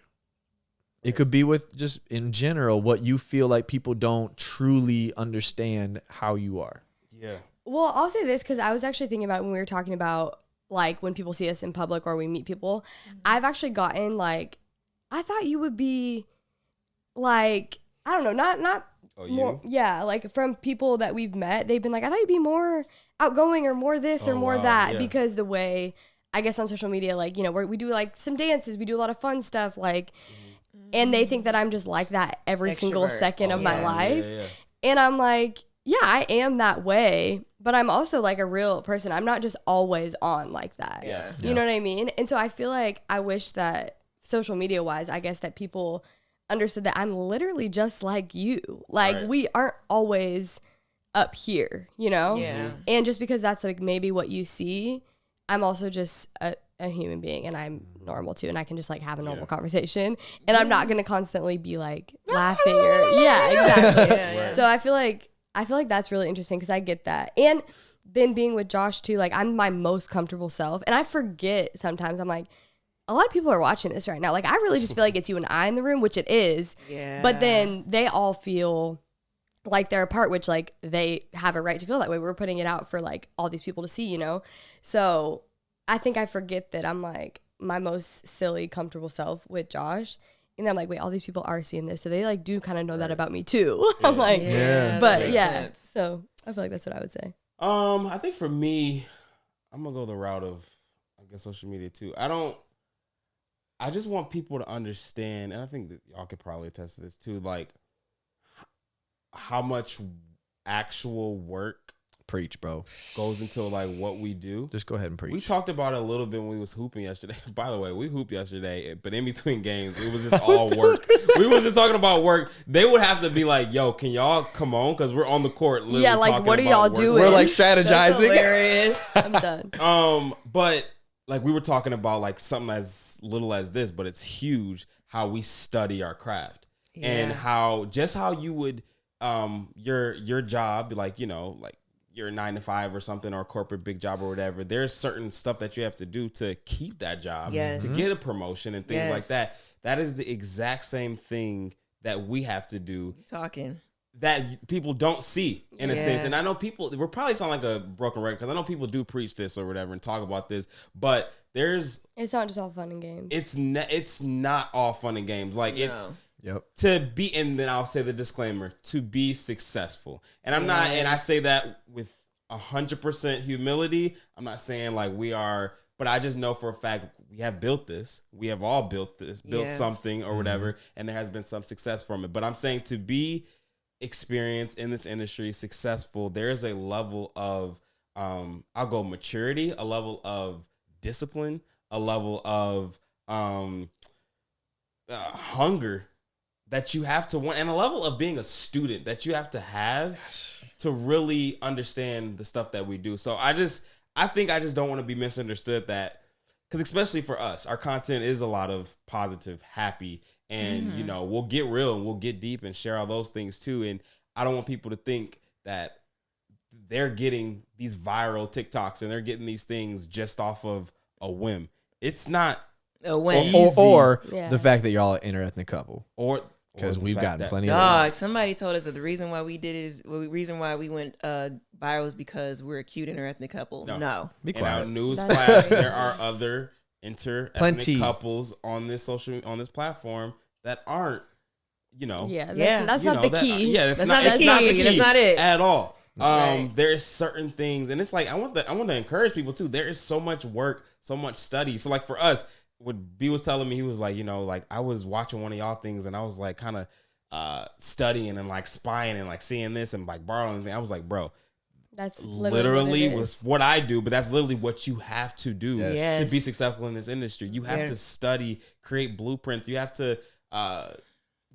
It could be with just in general what you feel like people don't truly understand how you are. Yeah. Well, I'll say this because I was actually thinking about when we were talking about like when people see us in public or we meet people. I've actually gotten like, I thought you would be like, I don't know, not Oh, more, you? yeah, like from people that we've met, they've been like, I thought you'd be more outgoing or more this or Oh, more wow, that yeah. because the way I guess on social media, like, you know, we do like some dances, we do a lot of fun stuff, like, and they think that I'm just like that every single Extrovert. second of my Yeah. life. Yeah. And I'm like, yeah, I am that way, but I'm also like a real person. I'm not just always on like that. Yeah. You know what I mean? And so I feel like I wish that social media wise, I guess that people understood that I'm literally just like you. Like Right. we aren't always up here, you know? Yeah. And just because that's like maybe what you see, I'm also just a human being and I'm normal too. And I can just like have a normal conversation and I'm not going to constantly be like laughing or yeah, exactly. Yeah. So I feel like that's really interesting because I get that. And then being with Josh too, like I'm my most comfortable self. And I forget sometimes, I'm like, a lot of people are watching this right now. Like I really just feel like it's you and I in the room, which it is. Yeah. But then they all feel like they're apart, which like they have a right to feel that way. We're putting it out for like all these people to see, you know? So I think I forget that I'm like my most silly, comfortable self with Josh. And I'm like, wait, all these people are seeing this. So they like do kind of know that about me too. I'm like, but yeah. So I feel like that's what I would say. I think for me, I'm gonna go the route of, I guess, social media too. I just want people to understand, and I think that y'all could probably attest to this too, like how much actual work preach, bro, goes into like what we do. Just go ahead and preach. We talked about it a little bit when we was hooping yesterday. By the way, we hooped yesterday, but in between games, it was just all work. We was just talking about work. They would have to be like, "Yo, can y'all come on?" Because we're on the court. Yeah, like what are y'all doing? We're like strategizing. Hilarious. I'm done. But like we were talking about like something as little as this, but it's huge how we study our craft and how you would your job, like, you know, like your 9 to 5 or something, or a corporate big job or whatever, there's certain stuff that you have to do to keep that job, to get a promotion and things like that. That is the exact same thing that we have to do. That people don't see in a sense. And I know people, we're probably sound like a broken record because I know people do preach this or whatever and talk about this, but it's not just all fun and games. It's not all fun and games. Like it's to be, and then I'll say the disclaimer, to be successful. And I'm not, and I say that with 100% humility. I'm not saying like we are, but I just know for a fact we have built this. We have all built this, built something or whatever, and there has been some success from it. But I'm saying to be experienced in this industry, successful, there's a level of, I'll go maturity, a level of discipline, a level of hunger that you have to want, and a level of being a student that you have to really understand the stuff that we do. So I think I just don't want to be misunderstood, that because especially for us, our content is a lot of positive, happy, and you know, we'll get real and we'll get deep and share all those things too. And I don't want people to think that they're getting these viral TikToks and they're getting these things just off of a whim. It's not a whim, or the fact that y'all are an interethnic couple, or because we've gotten plenty of somebody told us that the reason why we did it is the reason why we went viral is because we're a cute interethnic couple. No. Be quiet. Newsflash, there are other interethnic couples on this platform that aren't, you know. That's not the key. That's not the key. That's not it at all. There's certain things, and it's like I want to encourage people too. There is so much work, so much study. So like for us, what B was telling me, he was like, you know, like I was watching one of y'all things and I was like kind of studying and like spying and like seeing this and like borrowing things. I was like, bro, that's literally was what I do, but that's literally what you have to do to be successful in this industry. You have to study, create blueprints. You have to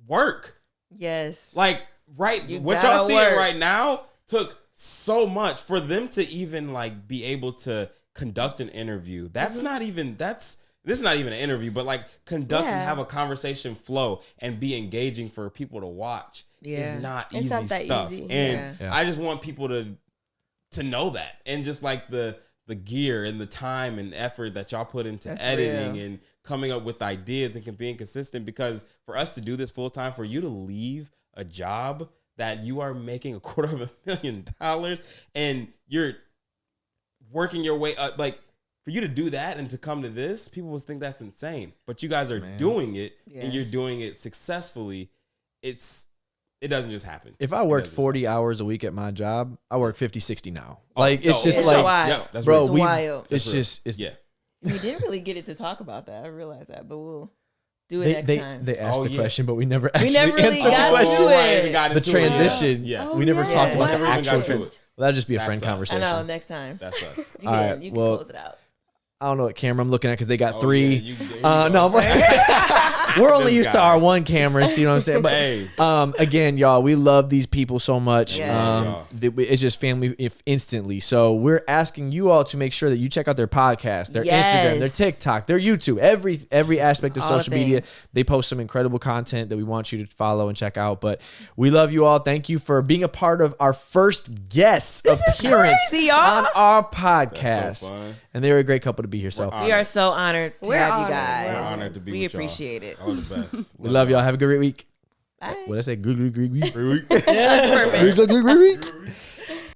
work. Yes. Like what y'all seeing right now took so much for them to even like be able to conduct an interview. That's not even this is not even an interview, but like conduct and have a conversation flow and be engaging for people to watch is not easy stuff. Easy. And I just want people to know that, and just like the gear and the time and effort that y'all put into editing and coming up with ideas and being consistent, because for us to do this full time, for you to leave a job that you are making $250,000 and you're working your way up, like for you to do that and to come to this, people will think that's insane. But you guys are doing it and you're doing it successfully. It doesn't just happen. If I worked 40 hours a week at my job, I work 50, 60 now. It's just like, wild. That's bro, wild. It's just, we didn't really get it to talk about that. I realize that, but we'll do it next time. They asked the question, but we never actually really answered the question. The transition. We never talked about the actual transition. Well, that'd just be a friend conversation. I know, next time. That's us. You can close it out. I don't know what camera I'm looking at because they got three. No, we're only used to our one cameras. You know what I'm saying? But again, y'all, we love these people so much. It's just family instantly. So we're asking you all to make sure that you check out their podcast, their Instagram, their TikTok, their YouTube, every aspect of social media. They post some incredible content that we want you to follow and check out. But we love you all. Thank you for being a part of our first guest appearance on our podcast. So and they were a great couple to be here. So we are so honored to have you guys. We're honored to be with y'all. We appreciate it. All the best. We love y'all. Have a great week. Bye. What did I say? Good. Yeah, that's perfect.